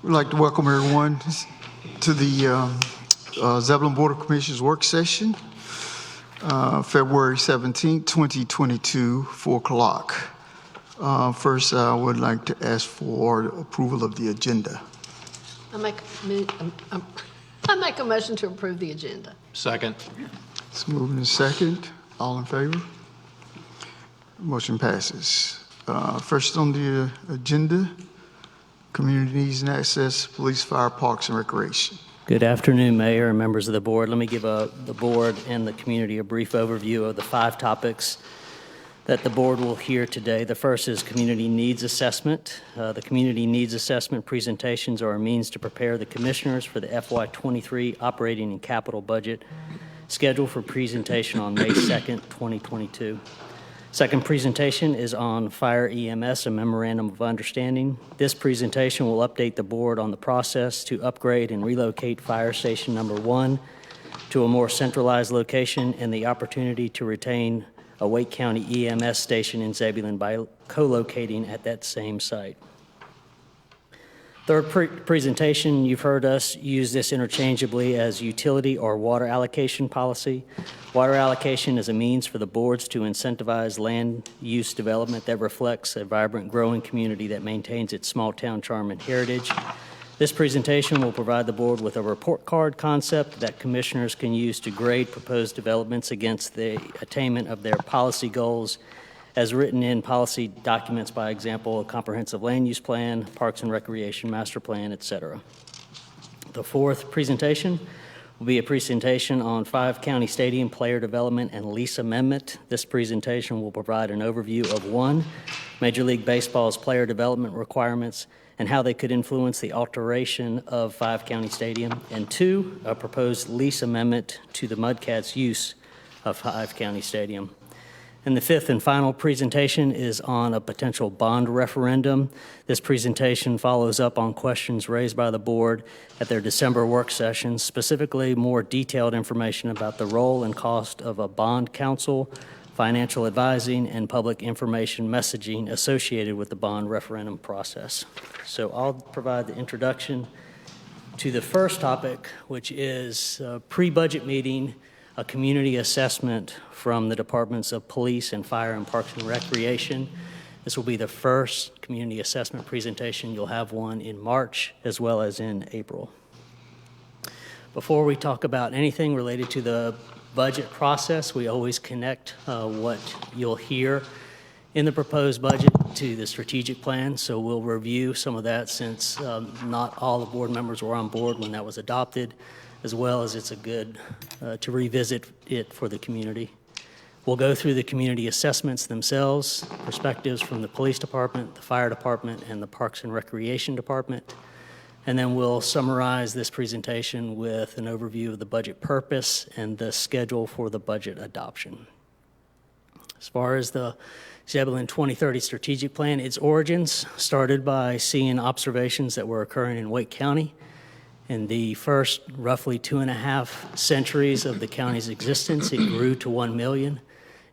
We'd like to welcome everyone to the Zebulon Board of Commissioners work session, February 17, 2022, 4 o'clock. First, I would like to ask for approval of the agenda. I make a motion to approve the agenda. Second. It's moving in second. All in favor? Motion passes. First on the agenda, Community Needs and Access, Police, Fire, Parks, and Recreation. Good afternoon, Mayor and members of the board. Let me give the board and the community a brief overview of the 5 topics that the board will hear today. The first is Community Needs Assessment. The Community Needs Assessment presentations are a means to prepare the commissioners for the FY23 operating and capital budget scheduled for presentation on May 2nd, 2022. Second presentation is on Fire EMS, a Memorandum of Understanding. This presentation will update the board on the process to upgrade and relocate Fire Station Number 1 to a more centralized location and the opportunity to retain a Wake County EMS station in Zebulon by co-locating at that same site. Third presentation, you've heard us use this interchangeably as utility or water allocation policy. Water allocation is a means for the boards to incentivize land use development that reflects a vibrant, growing community that maintains its small town charm and heritage. This presentation will provide the board with a report card concept that commissioners can use to grade proposed developments against the attainment of their policy goals as written in policy documents, by example, a comprehensive land use plan, parks and recreation master plan, etc. The fourth presentation will be a presentation on 5 county stadium player development and lease amendment. This presentation will provide an overview of 1, Major League Baseball's player development requirements and how they could influence the alteration of 5 county stadium, and 2, a proposed lease amendment to the Mudcats' use of 5 county stadium. And the 5th and final presentation is on a potential bond referendum. This presentation follows up on questions raised by the board at their December work session, specifically more detailed information about the role and cost of a bond counsel, financial advising, and public information messaging associated with the bond referendum process. So I'll provide the introduction to the first topic, which is a pre-budget meeting, a community assessment from the Departments of Police and Fire and Parks and Recreation. This will be the first community assessment presentation. You'll have one in March as well as in April. Before we talk about anything related to the budget process, we always connect what you'll hear in the proposed budget to the strategic plan. So we'll review some of that since not all the board members were on board when that was adopted, as well as it's a good to revisit it for the community. We'll go through the community assessments themselves, perspectives from the police department, the fire department, and the parks and recreation department. And then we'll summarize this presentation with an overview of the budget purpose and the schedule for the budget adoption. As far as the Javelin 2030 strategic plan, its origins started by seeing observations that were occurring in Wake County. In the first roughly 2.5 centuries of the county's existence, it grew to 1 million.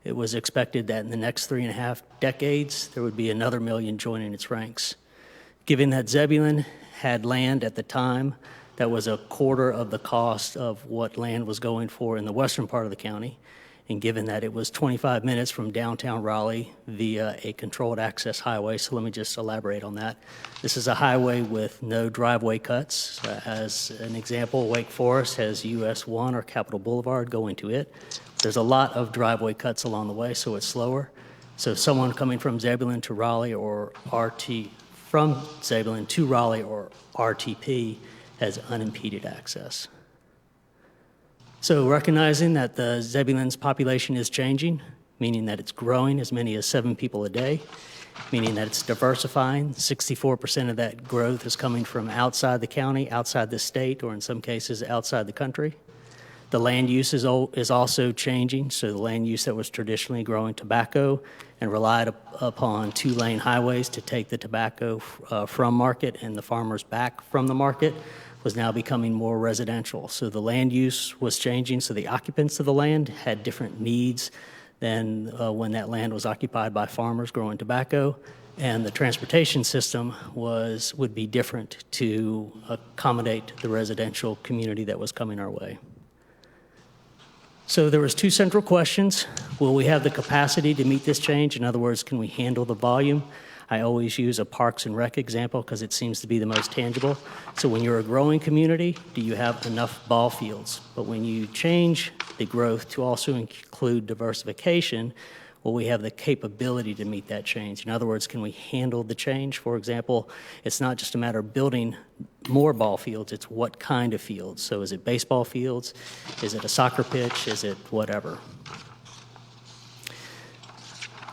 It was expected that in the next 3.5 decades, there would be another million joining its ranks. Given that Zebulon had land at the time that was a quarter of the cost of what land was going for in the western part of the county, and given that it was 25 minutes from downtown Raleigh via a controlled access highway, so let me just elaborate on that. This is a highway with no driveway cuts. As an example, Wake Forest has US 1 or Capitol Boulevard going to it. There's a lot of driveway cuts along the way, so it's slower. So someone coming from Zebulon to Raleigh or from Zebulon to Raleigh or RTP has unimpeded access. So recognizing that the Zebulon's population is changing, meaning that it's growing as many as 7 people a day, meaning that it's diversifying. 64% of that growth is coming from outside the county, outside the state, or in some cases outside the country. The land use is also changing. So the land use that was traditionally growing tobacco and relied upon 2-lane highways to take the tobacco from market and the farmers back from the market was now becoming more residential. So the land use was changing, so the occupants of the land had different needs than when that land was occupied by farmers growing tobacco, and the transportation system would be different to accommodate the residential community that was coming our way. So there was two central questions. Will we have the capacity to meet this change? In other words, can we handle the volume? I always use a Parks and Rec example because it seems to be the most tangible. So when you're a growing community, do you have enough ball fields? But when you change the growth to also include diversification, will we have the capability to meet that change? In other words, can we handle the change? For example, it's not just a matter of building more ball fields, it's what kind of fields. So is it baseball fields? Is it a soccer pitch? Is it whatever?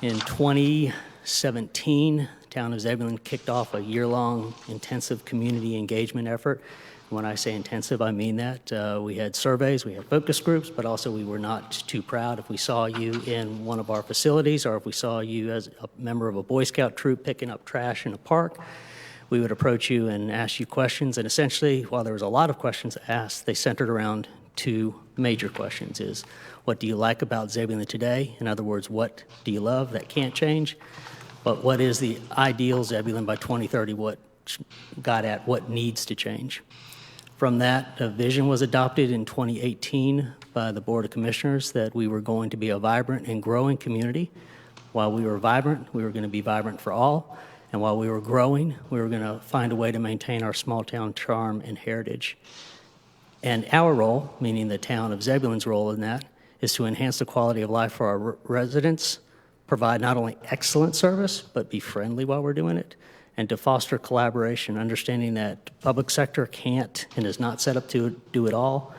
In 2017, the town of Zebulon kicked off a year-long intensive community engagement effort. When I say intensive, I mean that. We had surveys, we had focus groups, but also we were not too proud if we saw you in one of our facilities or if we saw you as a member of a Boy Scout troop picking up trash in a park. We would approach you and ask you questions, and essentially, while there was a lot of questions asked, they centered around two major questions. Is what do you like about Zebulon today? In other words, what do you love that can't change? But what is the ideal Zebulon by 2030? What got at what needs to change? From that, a vision was adopted in 2018 by the Board of Commissioners that we were going to be a vibrant and growing community. While we were vibrant, we were going to be vibrant for all. And while we were growing, we were going to find a way to maintain our small town charm and heritage. And our role, meaning the town of Zebulon's role in that, is to enhance the quality of life for our residents, provide not only excellent service, but be friendly while we're doing it, and to foster collaboration, understanding that public sector can't and is not set up to do it all.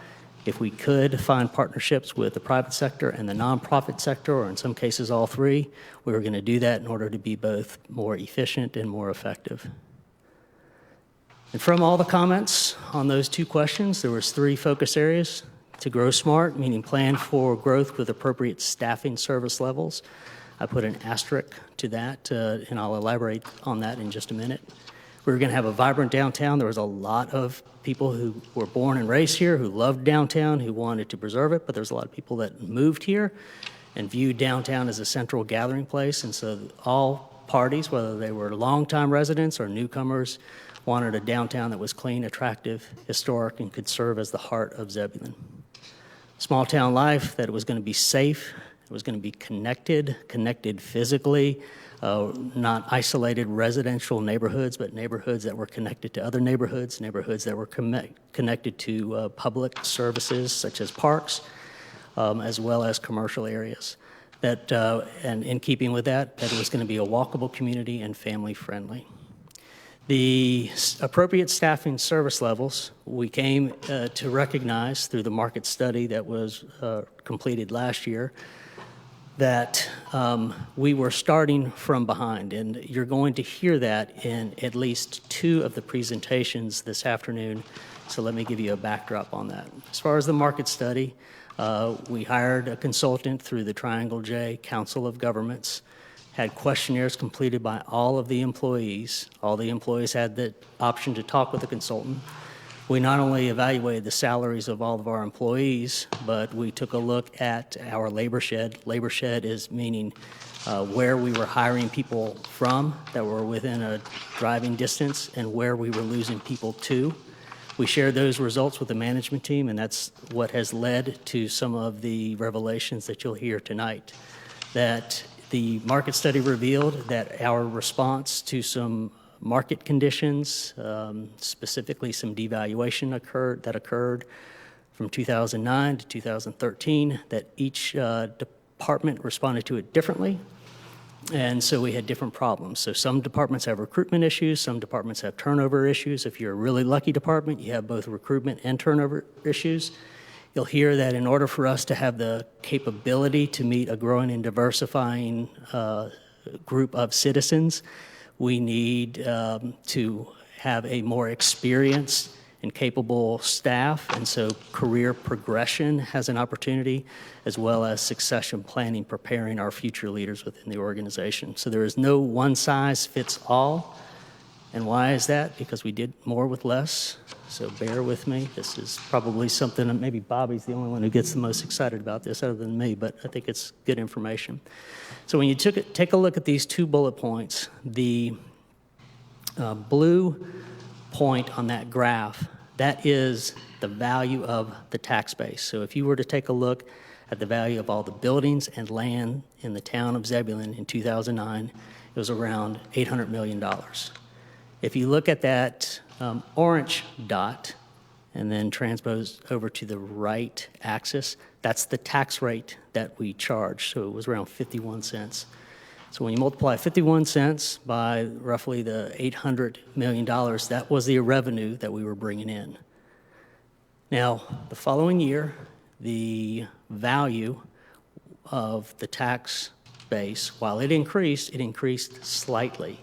If we could find partnerships with the private sector and the nonprofit sector, or in some cases all three, we were going to do that in order to be both more efficient and more effective. And from all the comments on those two questions, there was three focus areas. To grow smart, meaning plan for growth with appropriate staffing service levels. I put an asterisk to that, and I'll elaborate on that in just a minute. We were going to have a vibrant downtown. There was a lot of people who were born and raised here, who loved downtown, who wanted to preserve it, but there's a lot of people that moved here and viewed downtown as a central gathering place. And so all parties, whether they were longtime residents or newcomers, wanted a downtown that was clean, attractive, historic, and could serve as the heart of Zebulon. Small town life, that it was going to be safe, it was going to be connected physically, not isolated residential neighborhoods, but neighborhoods that were connected to other neighborhoods that were connected to public services such as parks, as well as commercial areas. That, and in keeping with that, that it was going to be a walkable community and family friendly. The appropriate staffing service levels, we came to recognize through the market study that was completed last year that we were starting from behind. And you're going to hear that in at least two of the presentations this afternoon. So let me give you a backdrop on that. As far as the market study, we hired a consultant through the Triangle J Council of Governments, had questionnaires completed by all of the employees. All the employees had the option to talk with a consultant. We not only evaluated the salaries of all of our employees, but we took a look at our labor shed. Labor shed is meaning where we were hiring people from that were within a driving distance and where we were losing people to. We shared those results with the management team, and that's what has led to some of the revelations that you'll hear tonight. That the market study revealed that our response to some market conditions, specifically some devaluation that occurred from 2009 to 2013, that each department responded to it differently. And so we had different problems. So some departments have recruitment issues, some departments have turnover issues. If you're a really lucky department, you have both recruitment and turnover issues. You'll hear that in order for us to have the capability to meet a growing and diversifying group of citizens, we need to have a more experienced and capable staff, and so career progression has an opportunity, as well as succession planning, preparing our future leaders within the organization. So there is no one-size-fits-all And why is that? Because we did more with less. So bear with me. This is probably something, and maybe Bobby's the only one who gets the most excited about this other than me, but I think it's good information. So when you take a look at these 2 bullet points, the blue point on that graph, that is the value of the tax base. So if you were to take a look at the value of all the buildings and land in the town of Zebulon in 2009, it was around $800 million. If you look at that orange dot and then transpose over to the right axis, that's the tax rate that we charge. So it was around 51 cents. So when you multiply 51 cents by roughly the $800 million, that was the revenue that we were bringing in. Now, the following year, the value of the tax base, while it increased slightly.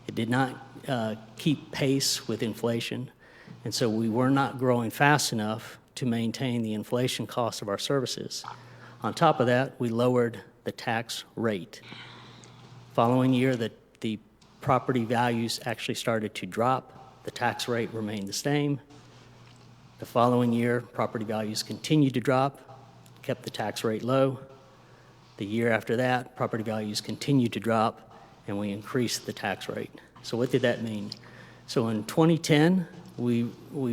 It did not keep pace with inflation, and so we were not growing fast enough to maintain the inflation cost of our services. On top of that, we lowered the tax rate. Following year, the property values actually started to drop. The tax rate remained the same. The following year, property values continued to drop, kept the tax rate low. The year after that, property values continued to drop, and we increased the tax rate. So what did that mean? So in 2010, we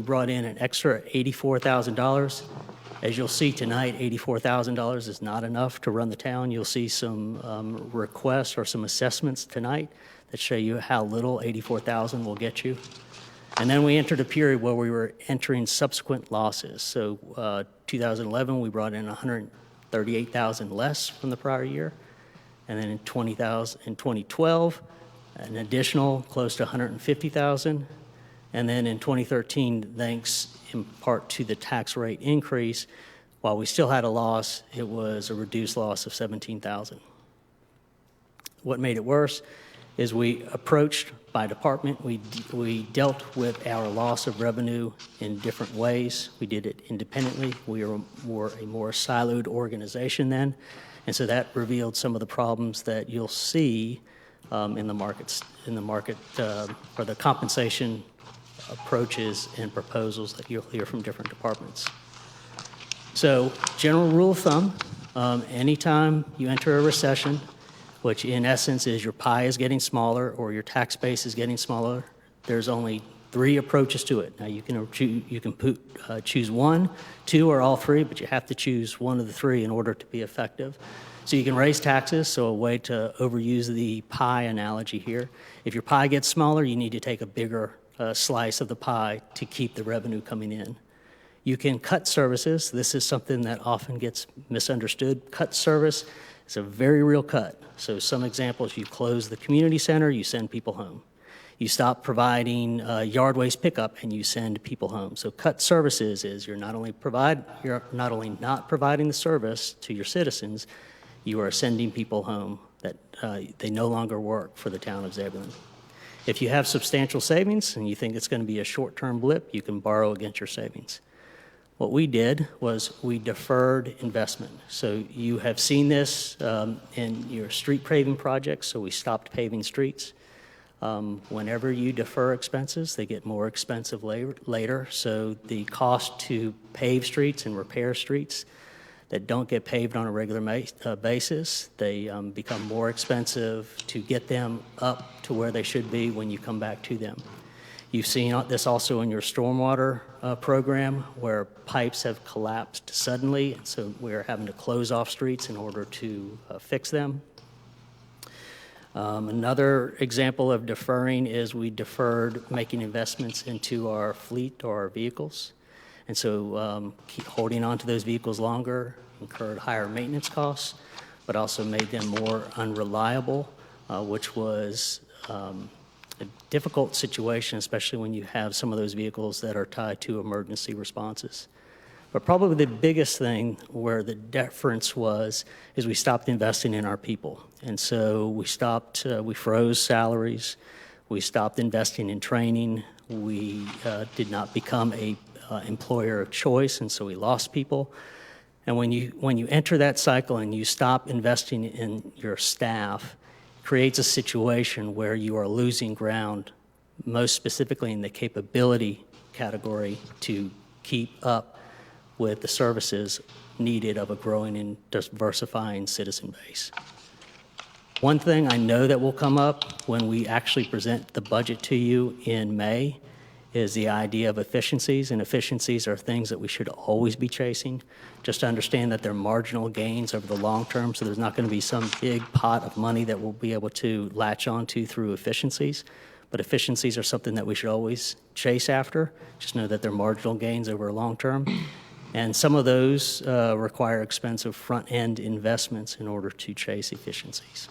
brought in an extra $84,000. As you'll see tonight, $84,000 is not enough to run the town. You'll see some requests or some assessments tonight that show you how little $84,000 will get you. And then we entered a period where we were entering subsequent losses. So 2011, we brought in $138,000 less from the prior year. And then in 2012, an additional close to $150,000. And then in 2013, thanks in part to the tax rate increase, while we still had a loss, it was a reduced loss of $17,000. What made it worse is we approached by department, we dealt with our loss of revenue in different ways. We did it independently. We were a more siloed organization then, and so that revealed some of the problems that you'll see in the market for the compensation approaches and proposals that you'll hear from different departments. So, general rule of thumb, anytime you enter a recession, which in essence is your pie is getting smaller or your tax base is getting smaller, there's only 3 approaches to it. Now you can choose 1, 2, or all 3, but you have to choose one of the 3 in order to be effective. So you can raise taxes, so a way to overuse the pie analogy here. If your pie gets smaller, you need to take a bigger slice of the pie to keep the revenue coming in. You can cut services. This is something that often gets misunderstood. Cut service is a very real cut. So some examples, you close the community center, you send people home. You stop providing yard waste pickup and you send people home. So cut services is you're not only not providing the service to your citizens, you are sending people home that they no longer work for the town of Zebulon. If you have substantial savings and you think it's going to be a short-term blip, you can borrow against your savings. What we did was we deferred investment. So you have seen this in your street paving projects, so we stopped paving streets. Whenever you defer expenses, they get more expensive later. So the cost to pave streets and repair streets that don't get paved on a regular basis, they become more expensive to get them up to where they should be when you come back to them. You've seen this also in your stormwater program where pipes have collapsed suddenly, and so we're having to close off streets in order to fix them. Another example of deferring is we deferred making investments into our fleet or our vehicles. And so keep holding on to those vehicles longer incurred higher maintenance costs, but also made them more unreliable, which was a difficult situation, especially when you have some of those vehicles that are tied to emergency responses. But probably the biggest thing where the difference was is we stopped investing in our people. And so we froze salaries, we stopped investing in training, we did not become a employer of choice, and so we lost people. And when you enter that cycle and you stop investing in your staff, it creates a situation where you are losing ground most specifically in the capability category to keep up with the services needed of a growing and diversifying citizen base. One thing I know that will come up when we actually present the budget to you in May is the idea of efficiencies, and efficiencies are things that we should always be chasing. Just to understand that they're marginal gains over the long term, so there's not going to be some big pot of money that we'll be able to latch onto through efficiencies. But efficiencies are something that we should always chase after. Just know that they're marginal gains over a long term. And some of those require expensive front-end investments in order to chase efficiencies.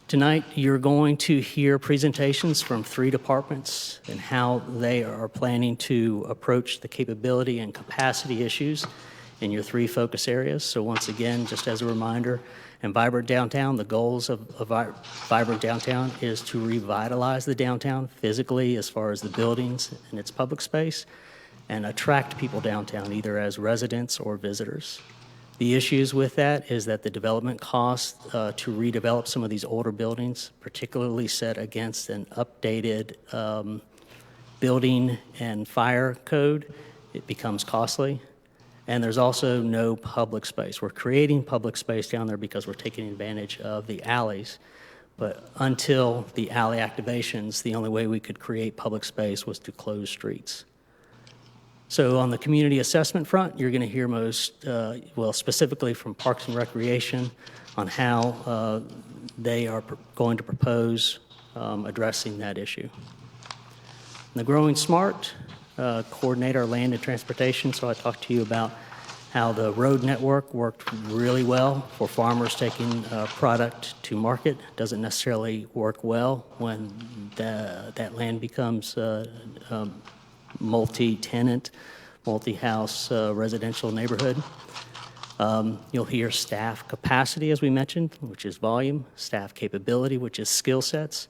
Tonight, you're going to hear presentations from 3 departments and how they are planning to approach the capability and capacity issues in your 3 focus areas. So once again, just as a reminder, in Vibrant Downtown, the goals of Vibrant Downtown is to revitalize the downtown physically as far as the buildings and its public space, and attract people downtown, either as residents or visitors. The issues with that is that the development cost to redevelop some of these older buildings, particularly set against an updated building and fire code, it becomes costly. And there's also no public space. We're creating public space down there because we're taking advantage of the alleys. But until the alley activations, the only way we could create public space was to close streets. So on the community assessment front, you're going to hear specifically from Parks and Recreation on how they are going to propose addressing that issue. The Growing Smart, coordinate our land and transportation. So I talked to you about how the road network worked really well for farmers taking product to market. Doesn't necessarily work well when that land becomes multi-tenant, multi-house residential neighborhood. You'll hear staff capacity, as we mentioned, which is volume, staff capability, which is skill sets.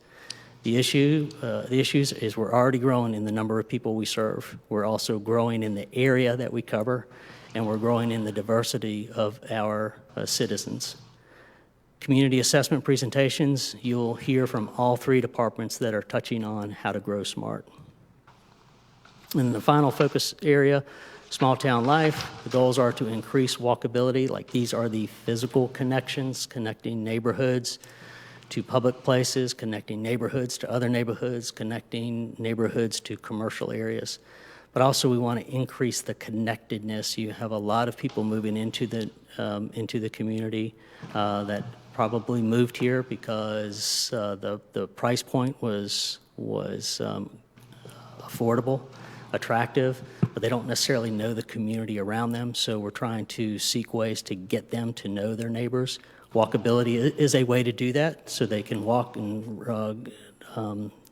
The issues is we're already growing in the number of people we serve. We're also growing in the area that we cover, and we're growing in the diversity of our citizens. Community assessment presentations, you'll hear from all 3 departments that are touching on how to grow smart. And the final focus area, small town life, the goals are to increase walkability. Like, these are the physical connections, connecting neighborhoods to public places, connecting neighborhoods to other neighborhoods, connecting neighborhoods to commercial areas. But also we want to increase the connectedness. You have a lot of people moving into the community that probably moved here because the price point was affordable, attractive, but they don't necessarily know the community around them. So we're trying to seek ways to get them to know their neighbors. Walkability is a way to do that, so they can walk and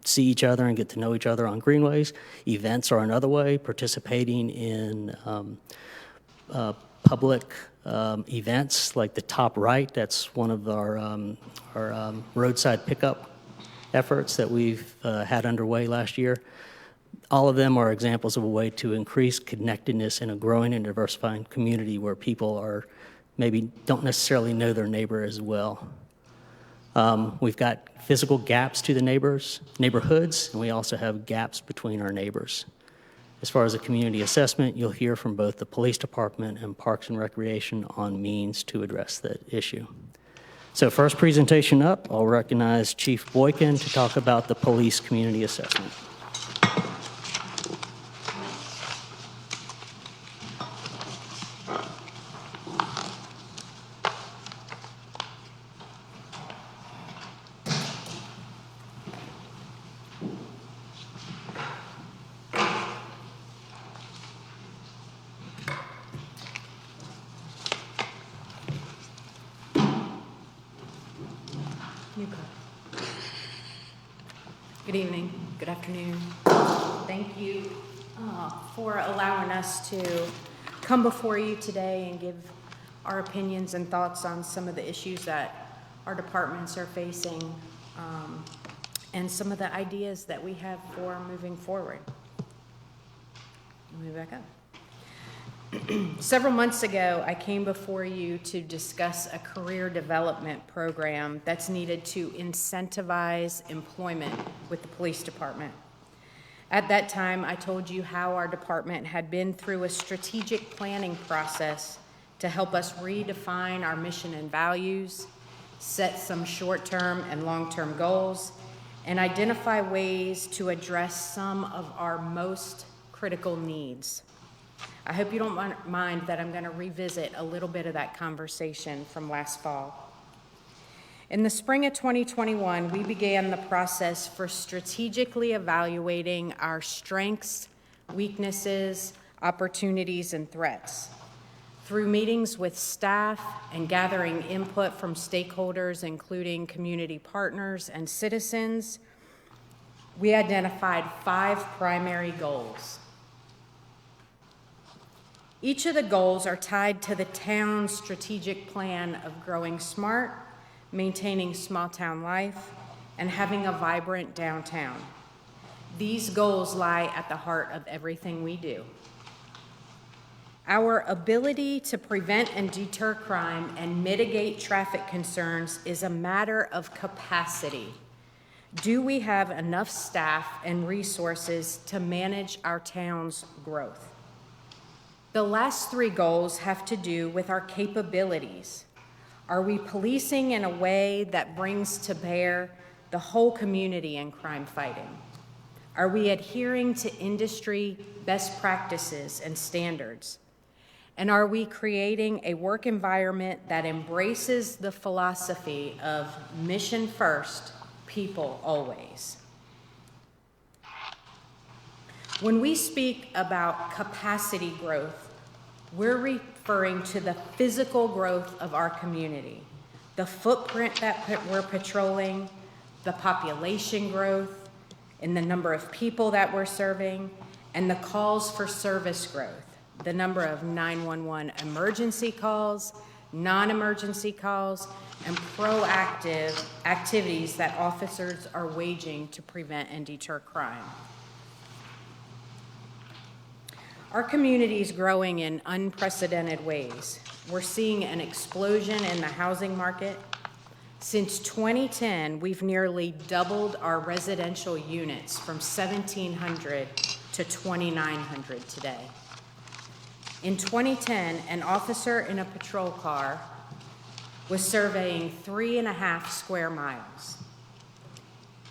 see each other and get to know each other on greenways. Events are another way. Participating in public events, like the top right, that's one of our roadside pickup efforts that we've had underway last year. All of them are examples of a way to increase connectedness in a growing and diversifying community where people are maybe don't necessarily know their neighbor as well. We've got physical gaps to the neighborhoods, and we also have gaps between our neighbors. As far as the community assessment, you'll hear from both the police department and Parks and Recreation on means to address that issue. So first presentation up, I'll recognize Chief Boykin to talk about the police community assessment. Good evening, good afternoon. Thank you for allowing us to come before you today and give our opinions and thoughts on some of the issues that our departments are facing and some of the ideas that we have for moving forward. Let me back up. Several months ago, I came before you to discuss a career development program that's needed to incentivize employment with the police department. At that time, I told you how our department had been through a strategic planning process to help us redefine our mission and values, set some short-term and long-term goals, and identify ways to address some of our most critical needs. I hope you don't mind that I'm going to revisit a little bit of that conversation from last fall. In the spring of 2021, we began the process for strategically evaluating our strengths, weaknesses, opportunities, and threats. Through meetings with staff and gathering input from stakeholders, including community partners and citizens, we identified 5 primary goals. Each of the goals are tied to the town's strategic plan of growing smart, maintaining small town life, and having a vibrant downtown. These goals lie at the heart of everything we do. Our ability to prevent and deter crime and mitigate traffic concerns is a matter of capacity. Do we have enough staff and resources to manage our town's growth? The last 3 goals have to do with our capabilities. Are we policing in a way that brings to bear the whole community in crime fighting? Are we adhering to industry best practices and standards? And are we creating a work environment that embraces the philosophy of mission first, people always? When we speak about capacity growth, we're referring to the physical growth of our community, the footprint that we're patrolling, the population growth, and the number of people that we're serving, and the calls for service growth, the number of 911 emergency calls, non-emergency calls, and proactive activities that officers are waging to prevent and deter crime. Our community is growing in unprecedented ways. We're seeing an explosion in the housing market. Since 2010, we've nearly doubled our residential units from 1,700 to 2,900 today. In 2010, an officer in a patrol car was surveying 3.5 square miles.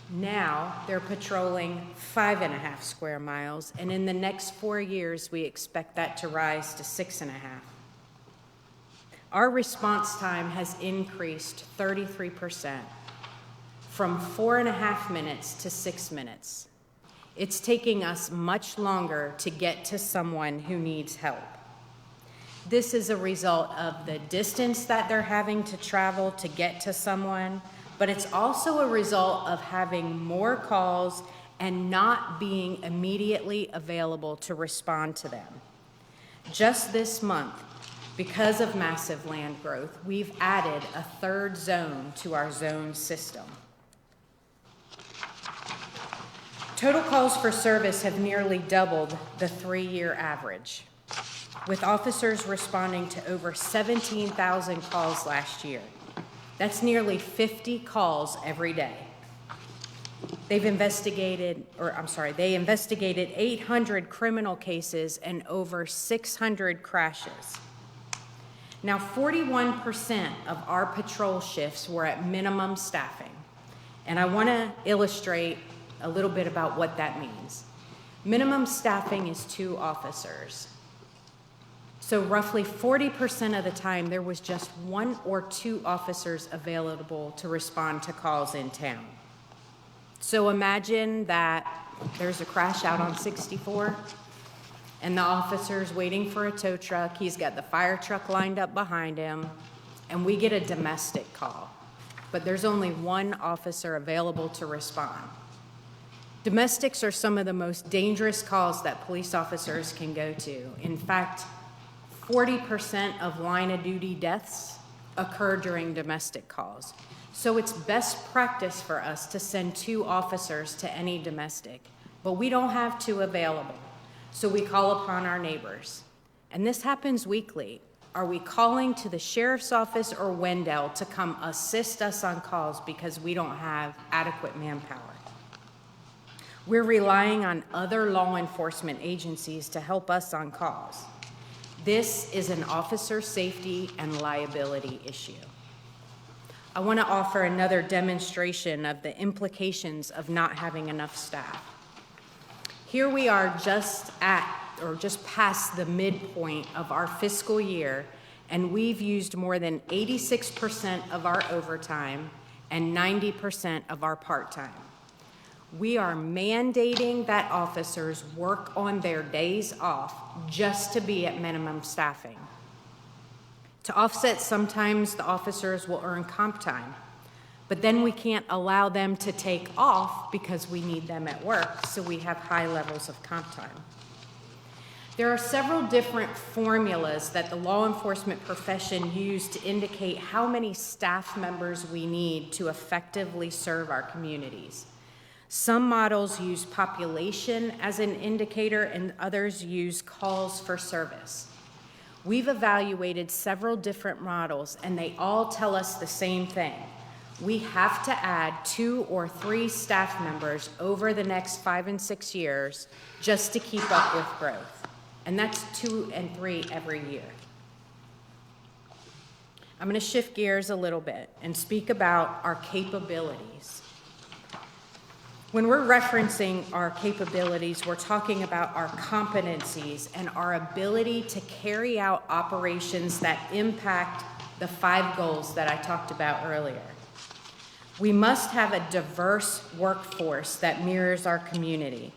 Now they're patrolling 5.5 square miles, and in the next 4 years, we expect that to rise to 6.5. Our response time has increased 33%, from 4.5 minutes to 6 minutes. It's taking us much longer to get to someone who needs help. This is a result of the distance that they're having to travel to get to someone, but it's also a result of having more calls and not being immediately available to respond to them. Just this month, because of massive land growth, we've added a 3rd zone to our zone system. Total calls for service have nearly doubled the 3-year average, with officers responding to over 17,000 calls last year. That's nearly 50 calls every day. They investigated 800 criminal cases and over 600 crashes. Now, 41% of our patrol shifts were at minimum staffing, and I want to illustrate a little bit about what that means. Minimum staffing is 2 officers. So roughly 40% of the time, there was just 1 or 2 officers available to respond to calls in town. So imagine that there's a crash out on 64, and the officer's waiting for a tow truck. He's got the fire truck lined up behind him, and we get a domestic call. But there's only 1 officer available to respond. Domestics are some of the most dangerous calls that police officers can go to. In fact, 40% of line-of-duty deaths occur during domestic calls. So it's best practice for us to send 2 officers to any domestic, but we don't have 2 available. So we call upon our neighbors. and this happens weekly. Are we calling to the sheriff's office or Wendell to come assist us on calls because we don't have adequate manpower? We're relying on other law enforcement agencies to help us on calls. This is an officer safety and liability issue. I want to offer another demonstration of the implications of not having enough staff. Here we are just past the midpoint of our fiscal year, and we've used more than 86% of our overtime and 90% of our part-time. We are mandating that officers work on their days off just to be at minimum staffing. To offset, sometimes the officers will earn comp time, but then we can't allow them to take off because we need them at work, so we have high levels of comp time. There are several different formulas that the law enforcement profession use to indicate how many staff members we need to effectively serve our communities. Some models use population as an indicator, and others use calls for service. We've evaluated several different models, and they all tell us the same thing. We have to add 2 or 3 staff members over the next 5 and 6 years just to keep up with growth. And that's 2 and 3 every year. I'm going to shift gears a little bit and speak about our capabilities. When we're referencing our capabilities, we're talking about our competencies and our ability to carry out operations that impact the 5 goals that I talked about earlier. We must have a diverse workforce that mirrors our community.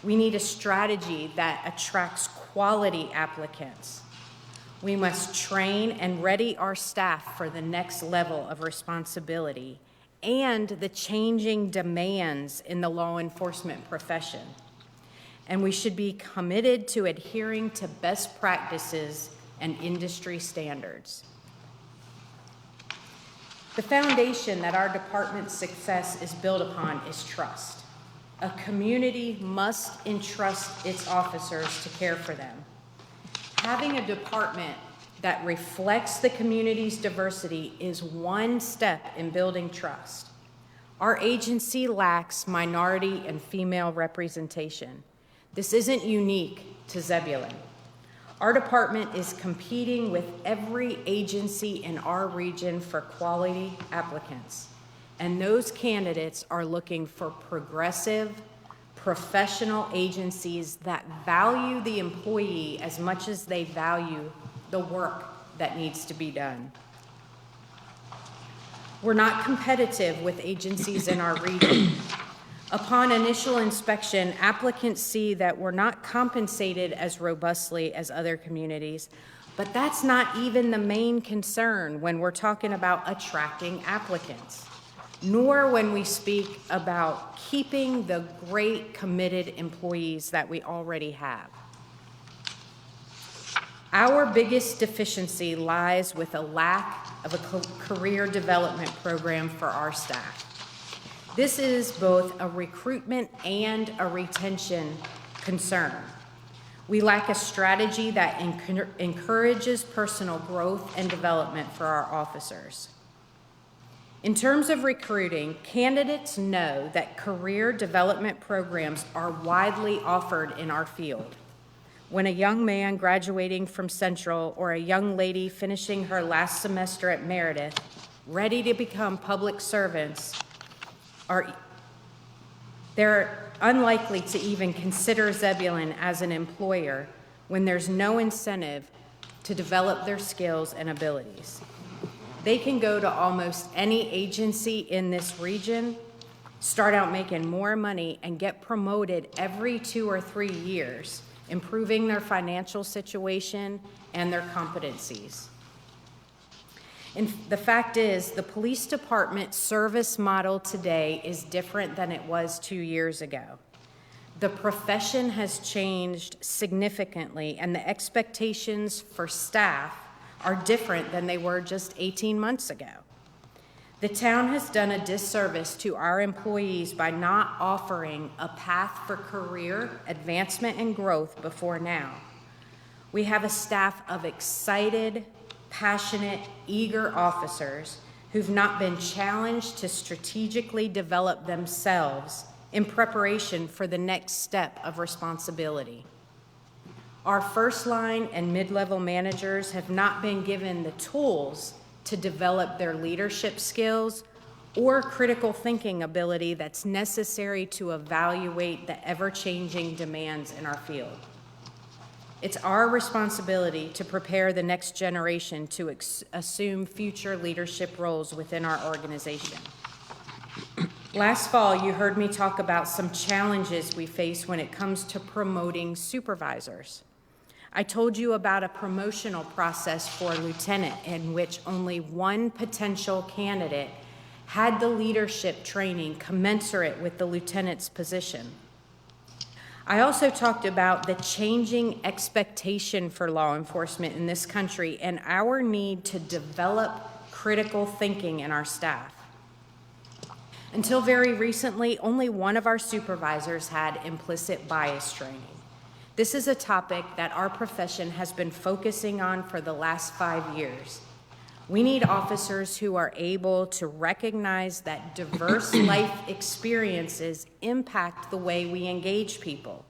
We need a strategy that attracts quality applicants. We must train and ready our staff for the next level of responsibility and the changing demands in the law enforcement profession. And we should be committed to adhering to best practices and industry standards. The foundation that our department's success is built upon is trust. A community must entrust its officers to care for them. Having a department that reflects the community's diversity is one step in building trust. Our agency lacks minority and female representation. This isn't unique to Zebulon. Our department is competing with every agency in our region for quality applicants, and those candidates are looking for progressive, professional agencies that value the employee as much as they value the work that needs to be done. We're not competitive with agencies in our region. Upon initial inspection, applicants see that we're not compensated as robustly as other communities, but that's not even the main concern when we're talking about attracting applicants, nor when we speak about keeping the great committed employees that we already have. Our biggest deficiency lies with a lack of a career development program for our staff. This is both a recruitment and a retention concern. We lack a strategy that encourages personal growth and development for our officers. In terms of recruiting, candidates know that career development programs are widely offered in our field. When a young man graduating from Central or a young lady finishing her last semester at Meredith, ready to become public servants, they're unlikely to even consider Zebulon as an employer when there's no incentive to develop their skills and abilities. They can go to almost any agency in this region, start out making more money, and get promoted every 2 or 3 years, improving their financial situation and their competencies. And the fact is, the police department service model today is different than it was 2 years ago. The profession has changed significantly, and the expectations for staff are different than they were just 18 months ago. The town has done a disservice to our employees by not offering a path for career advancement and growth before now. We have a staff of excited, passionate, eager officers who've not been challenged to strategically develop themselves in preparation for the next step of responsibility. Our first line and mid-level managers have not been given the tools to develop their leadership skills or critical thinking ability that's necessary to evaluate the ever-changing demands in our field. It's our responsibility to prepare the next generation to assume future leadership roles within our organization. Last fall, you heard me talk about some challenges we face when it comes to promoting supervisors. I told you about a promotional process for a lieutenant in which only one potential candidate had the leadership training commensurate with the lieutenant's position. I also talked about the changing expectation for law enforcement in this country and our need to develop critical thinking in our staff. Until very recently, only one of our supervisors had implicit bias training. This is a topic that our profession has been focusing on for the last 5 years. We need officers who are able to recognize that diverse life experiences impact the way we engage people.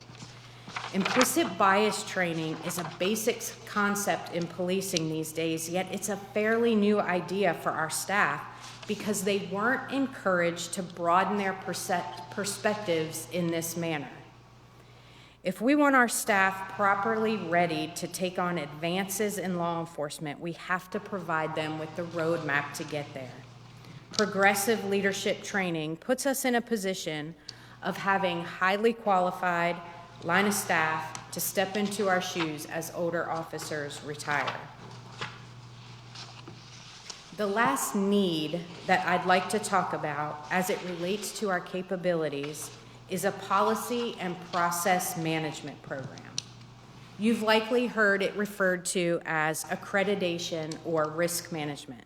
Implicit bias training is a basic concept in policing these days, yet it's a fairly new idea for our staff because they weren't encouraged to broaden their perspectives in this manner. If we want our staff properly ready to take on advances in law enforcement, we have to provide them with the roadmap to get there. Progressive leadership training puts us in a position of having highly qualified line of staff to step into our shoes as older officers retire. The last need that I'd like to talk about as it relates to our capabilities is a policy and process management program. You've likely heard it referred to as accreditation or risk management.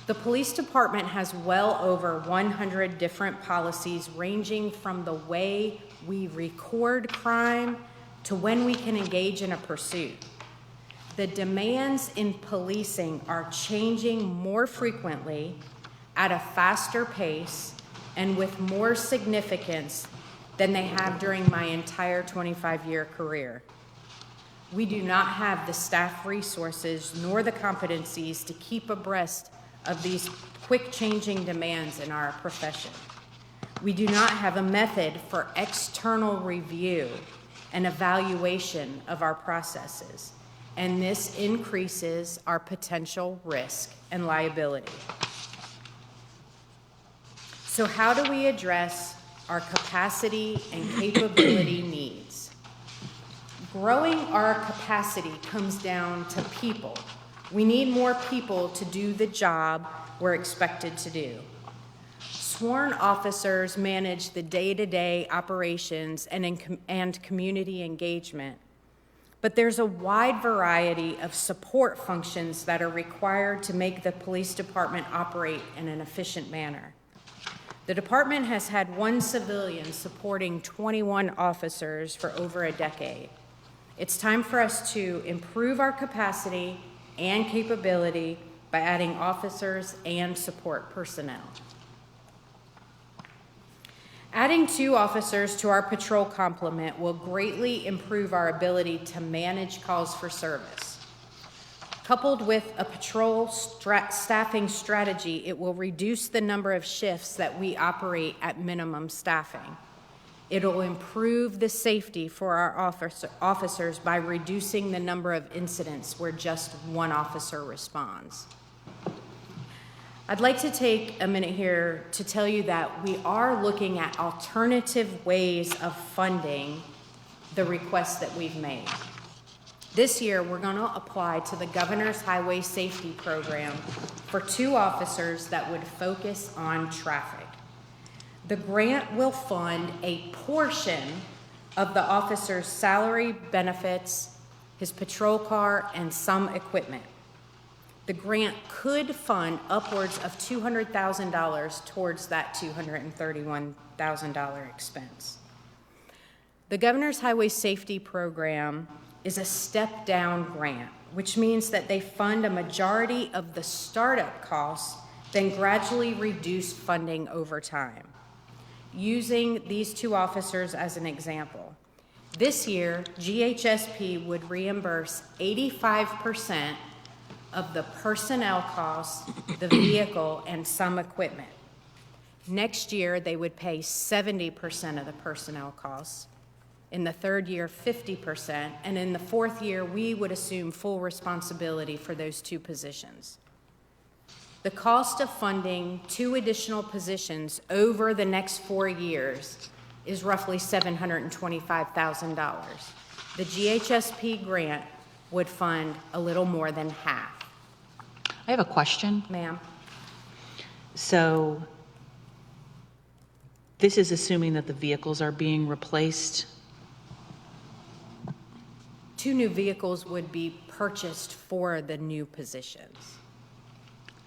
The police department has well over 100 different policies ranging from the way we record crime to when we can engage in a pursuit. The demands in policing are changing more frequently, at a faster pace, and with more significance than they have during my entire 25-year career. We do not have the staff resources nor the competencies to keep abreast of these quick-changing demands in our profession. We do not have a method for external review and evaluation of our processes, and this increases our potential risk and liability. So how do we address our capacity and capability needs? Growing our capacity comes down to people. We need more people to do the job we're expected to do. Sworn officers manage the day-to-day operations and community engagement, but there's a wide variety of support functions that are required to make the police department operate in an efficient manner. The department has had one civilian supporting 21 officers for over a decade. It's time for us to improve our capacity and capability by adding officers and support personnel. Adding 2 officers to our patrol complement will greatly improve our ability to manage calls for service. Coupled with a patrol staffing strategy, it will reduce the number of shifts that we operate at minimum staffing. It'll improve the safety for our officers by reducing the number of incidents where just one officer responds. I'd like to take a minute here to tell you that we are looking at alternative ways of funding the requests that we've made. This year, we're going to apply to the Governor's Highway Safety Program for 2 officers that would focus on traffic. The grant will fund a portion of the officer's salary, benefits, his patrol car, and some equipment. The grant could fund upwards of $200,000 towards that $231,000 expense. The Governor's Highway Safety Program is a step-down grant, which means that they fund a majority of the startup costs, then gradually reduce funding over time. Using these two officers as an example, this year, GHSP would reimburse 85% of the personnel costs, the vehicle, and some equipment. Next year, they would pay 70% of the personnel costs. In the third year, 50%, and in the fourth year, we would assume full responsibility for those two positions. The cost of funding 2 additional positions over the next 4 years is roughly $725,000. The GHSP grant would fund a little more than half. I have a question. Ma'am? So this is assuming that the vehicles are being replaced? 2 new vehicles would be purchased for the new positions.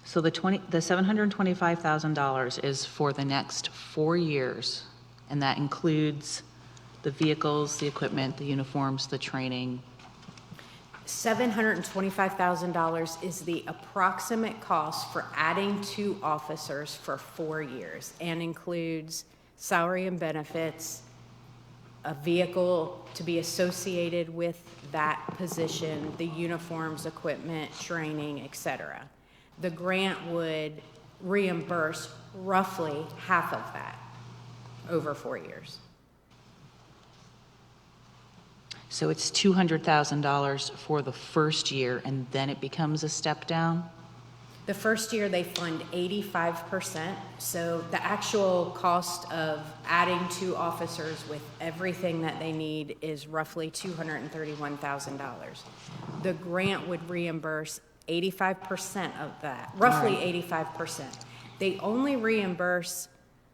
So the $725,000 is for the next 4 years, and that includes the vehicles, the equipment, the uniforms, the training. $725,000 is the approximate cost for adding 2 officers for 4 years, and includes salary and benefits, a vehicle to be associated with that position, the uniforms, equipment, training, etc. The grant would reimburse roughly half of that over 4 years. So it's $200,000 for the first year, and then it becomes a step down? The first year, they fund 85%, so the actual cost of adding 2 officers with everything that they need is roughly $231,000. The grant would reimburse 85% of that, roughly 85%. They only reimburse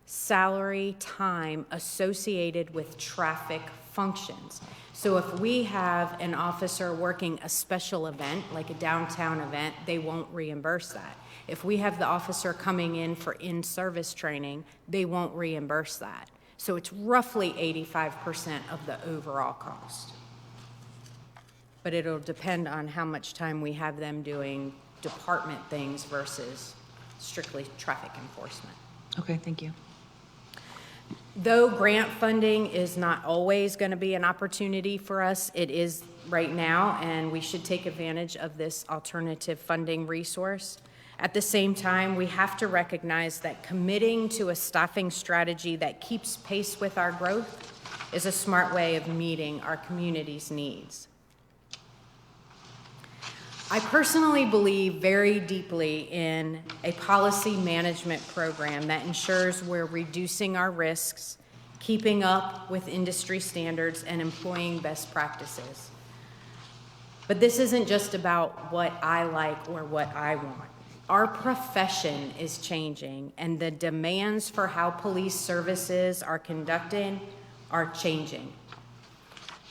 salary time associated with traffic functions. So if we have an officer working a special event, like a downtown event, they won't reimburse that. If we have the officer coming in for in-service training, they won't reimburse that. So it's roughly 85% of the overall cost. But it'll depend on how much time we have them doing department things versus strictly traffic enforcement. Okay, thank you. Though grant funding is not always going to be an opportunity for us, it is right now, and we should take advantage of this alternative funding resource. At the same time, we have to recognize that committing to a staffing strategy that keeps pace with our growth is a smart way of meeting our community's needs. I personally believe very deeply in a policy management program that ensures we're reducing our risks, keeping up with industry standards, and employing best practices. But this isn't just about what I like or what I want. Our profession is changing, and the demands for how police services are conducted are changing.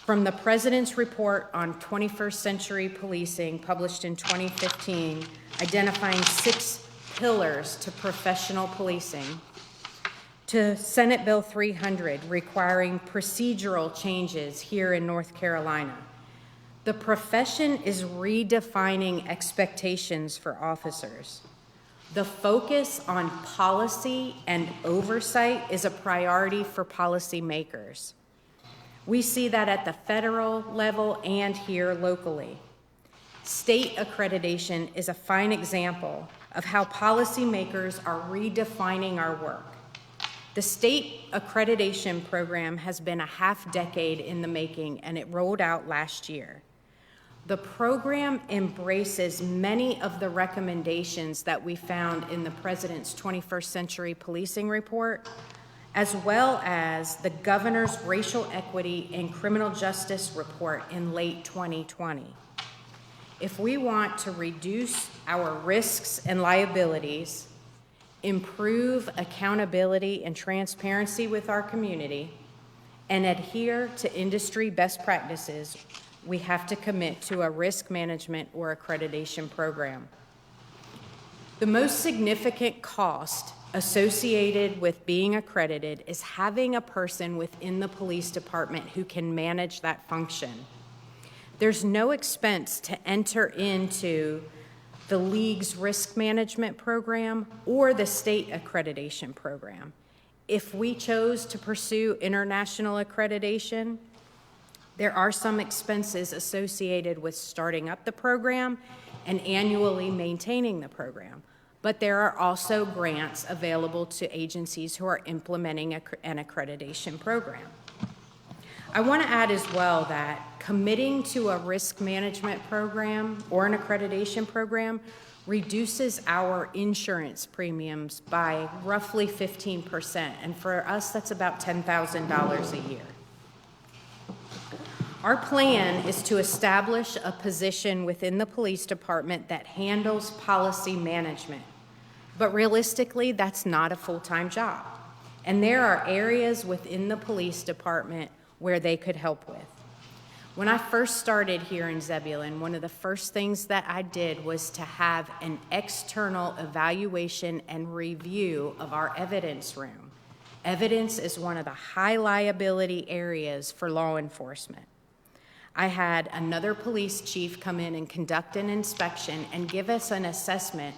From the President's report on 21st century policing, published in 2015, identifying 6 pillars to professional policing, to Senate Bill 300, requiring procedural changes here in North Carolina. The profession is redefining expectations for officers. The focus on policy and oversight is a priority for policymakers. We see that at the federal level and here locally. State accreditation is a fine example of how policymakers are redefining our work. The state accreditation program has been a half-decade in the making, and it rolled out last year. The program embraces many of the recommendations that we found in the President's 21st Century Policing Report, as well as the Governor's Racial Equity and Criminal Justice Report in late 2020. If we want to reduce our risks and liabilities, improve accountability and transparency with our community, and adhere to industry best practices, we have to commit to a risk management or accreditation program. The most significant cost associated with being accredited is having a person within the police department who can manage that function. There's no expense to enter into the league's risk management program or the state accreditation program. If we chose to pursue international accreditation, there are some expenses associated with starting up the program and annually maintaining the program. But there are also grants available to agencies who are implementing an accreditation program. I want to add as well that committing to a risk management program or an accreditation program reduces our insurance premiums by roughly 15%, and for us, that's about $10,000 a year. Our plan is to establish a position within the police department that handles policy management, but realistically, that's not a full-time job, and there are areas within the police department where they could help with. When I first started here in Zebulon, one of the first things that I did was to have an external evaluation and review of our evidence room. Evidence is one of the high liability areas for law enforcement. I had another police chief come in and conduct an inspection and give us an assessment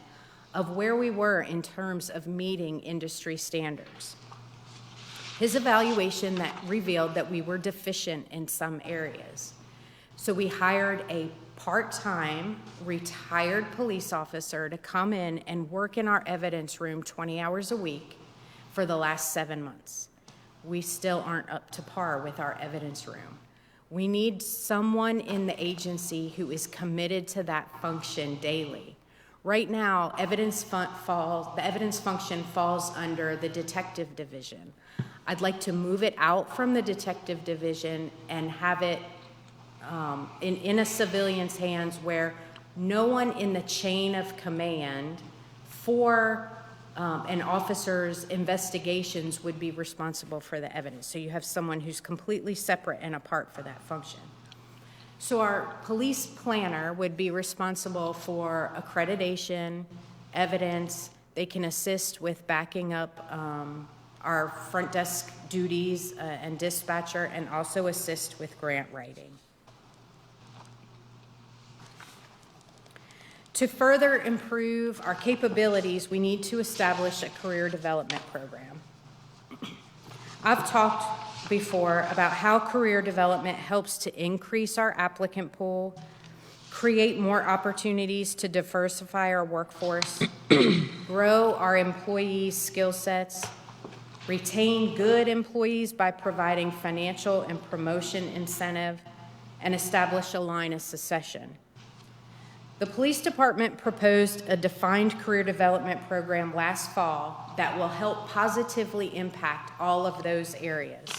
of where we were in terms of meeting industry standards. His evaluation that revealed that we were deficient in some areas. So we hired a part-time retired police officer to come in and work in our evidence room 20 hours a week for the last 7 months. We still aren't up to par with our evidence room. We need someone in the agency who is committed to that function daily. Right now, the evidence function falls under the detective division. I'd like to move it out from the detective division and have it in a civilian's hands where no one in the chain of command for an officer's investigations would be responsible for the evidence. So you have someone who's completely separate and apart for that function. So our police planner would be responsible for accreditation, evidence. They can assist with backing up our front desk duties and dispatcher, and also assist with grant writing. To further improve our capabilities, we need to establish a career development program. I've talked before about how career development helps to increase our applicant pool, create more opportunities to diversify our workforce, grow our employees' skill sets, retain good employees by providing financial and promotion incentive, and establish a line of succession. The police department proposed a defined career development program last fall that will help positively impact all of those areas.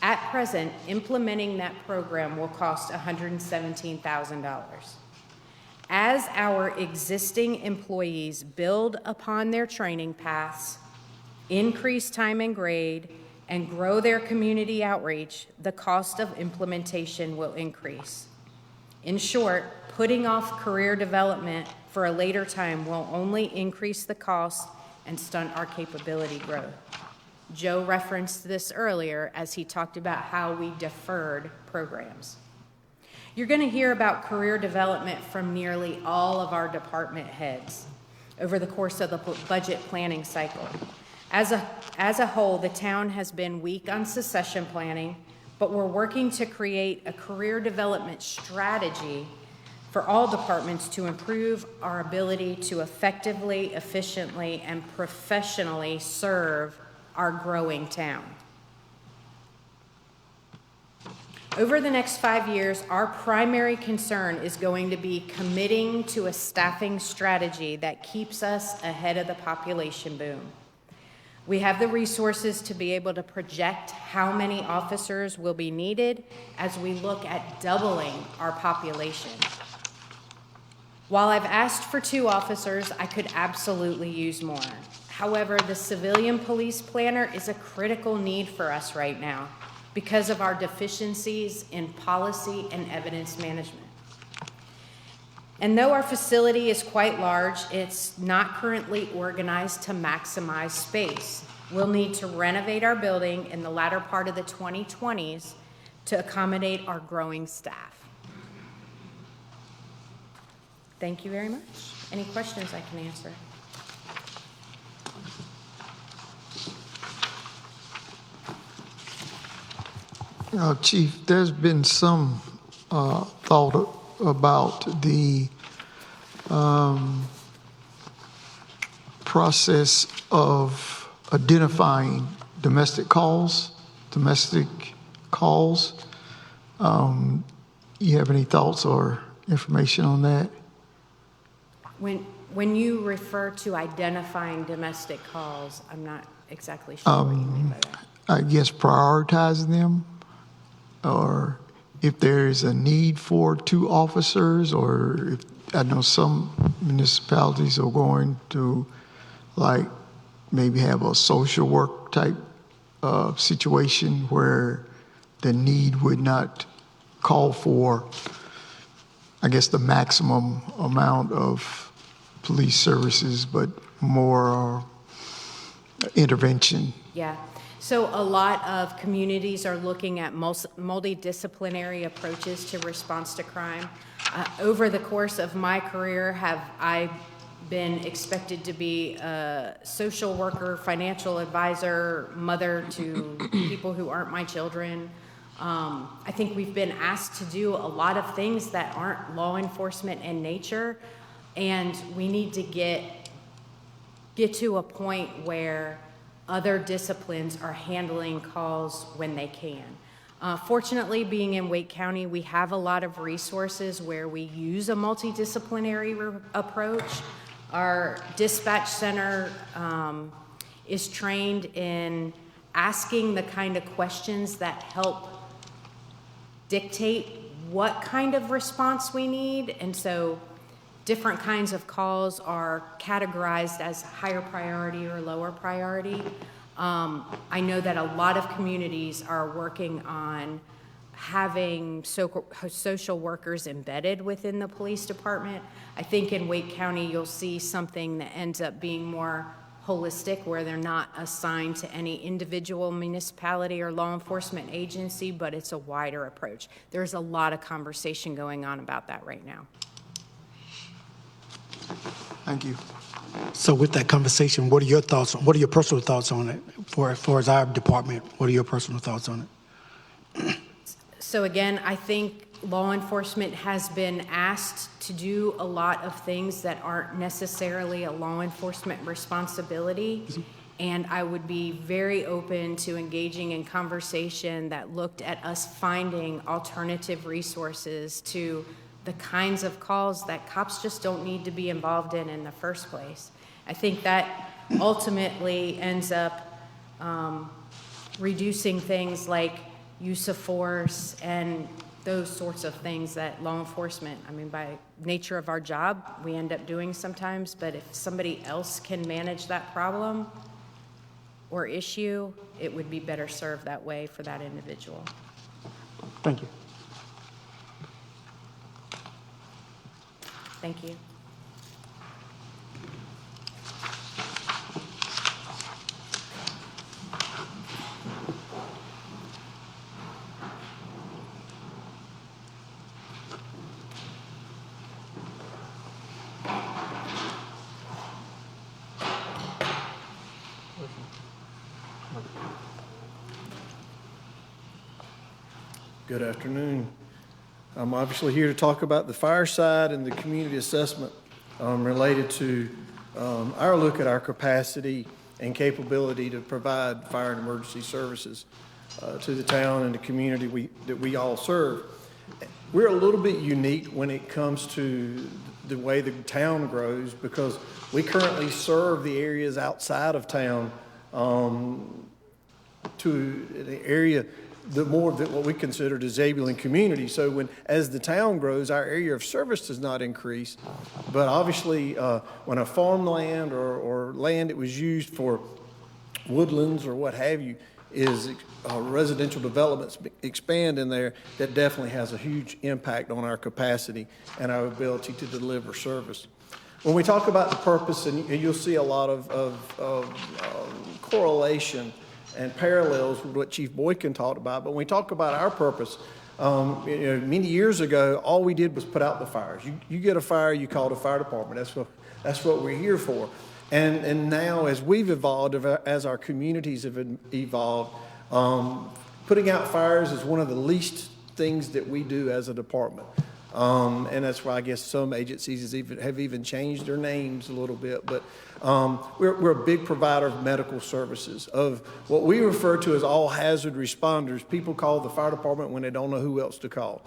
At present, implementing that program will cost $117,000. As our existing employees build upon their training paths, increase time and grade, and grow their community outreach, the cost of implementation will increase. In short, putting off career development for a later time will only increase the cost and stunt our capability growth. Joe referenced this earlier as he talked about how we deferred programs. You're going to hear about career development from nearly all of our department heads over the course of the budget planning cycle. As a whole, the town has been weak on succession planning, but we're working to create a career development strategy for all departments to improve our ability to effectively, efficiently, and professionally serve our growing town. Over the next 5 years, our primary concern is going to be committing to a staffing strategy that keeps us ahead of the population boom. We have the resources to be able to project how many officers will be needed as we look at doubling our population. While I've asked for 2 officers, I could absolutely use more. However, the civilian police planner is a critical need for us right now because of our deficiencies in policy and evidence management. And though our facility is quite large, it's not currently organized to maximize space. We'll need to renovate our building in the latter part of the 2020s to accommodate our growing staff. Thank you very much. Any questions I can answer? Chief, there's been some thought about the process of identifying domestic calls. You have any thoughts or information on that? When you refer to identifying domestic calls, I'm not exactly sure what you mean by that. I guess prioritizing them, or if there is a need for 2 officers, or if, I know some municipalities are going to like maybe have a social work type situation where the need would not call for, I guess, the maximum amount of police services, but more intervention. Yeah. So a lot of communities are looking at multidisciplinary approaches to response to crime. Over the course of my career, have I been expected to be a social worker, financial advisor, mother to people who aren't my children. I think we've been asked to do a lot of things that aren't law enforcement in nature, and we need to get to a point where other disciplines are handling calls when they can. Fortunately, being in Wake County, we have a lot of resources where we use a multidisciplinary approach. Our dispatch center is trained in asking the kind of questions that help dictate what kind of response we need. And so different kinds of calls are categorized as higher priority or lower priority. I know that a lot of communities are working on having social workers embedded within the police department. I think in Wake County, you'll see something that ends up being more holistic, where they're not assigned to any individual municipality or law enforcement agency, but it's a wider approach. There's a lot of conversation going on about that right now. Thank you. So with that conversation, what are your thoughts? What are your personal thoughts on it? As far as our department, what are your personal thoughts on it? So again, I think law enforcement has been asked to do a lot of things that aren't necessarily a law enforcement responsibility. And I would be very open to engaging in conversation that looked at us finding alternative resources to the kinds of calls that cops just don't need to be involved in the first place. I think that ultimately ends up reducing things like use of force and those sorts of things that law enforcement, I mean, by nature of our job, we end up doing sometimes, but if somebody else can manage that problem or issue, it would be better served that way for that individual. Thank you. Thank you. Good afternoon. I'm obviously here to talk about the fire side and the community assessment related to our look at our capacity and capability to provide fire and emergency services to the town and the community that we all serve. We're a little bit unique when it comes to the way the town grows, because we currently serve the areas outside of town to the area more of what we consider the Zebulon community. So as the town grows, our area of service does not increase. But obviously, when a farmland or land that was used for woodlands or what have you is residential developments expand in there, that definitely has a huge impact on our capacity and our ability to deliver service. When we talk about the purpose, and you'll see a lot of correlation and parallels with what Chief Boykin talked about, but when we talk about our purpose, Many years ago, all we did was put out the fires. You get a fire, you call the fire department. That's what we're here for. And now, as we've evolved, as our communities have evolved, putting out fires is one of the least things that we do as a department. And that's why I guess some agencies have even changed their names a little bit. But we're a big provider of medical services, of what we refer to as all hazard responders. People call the fire department when they don't know who else to call.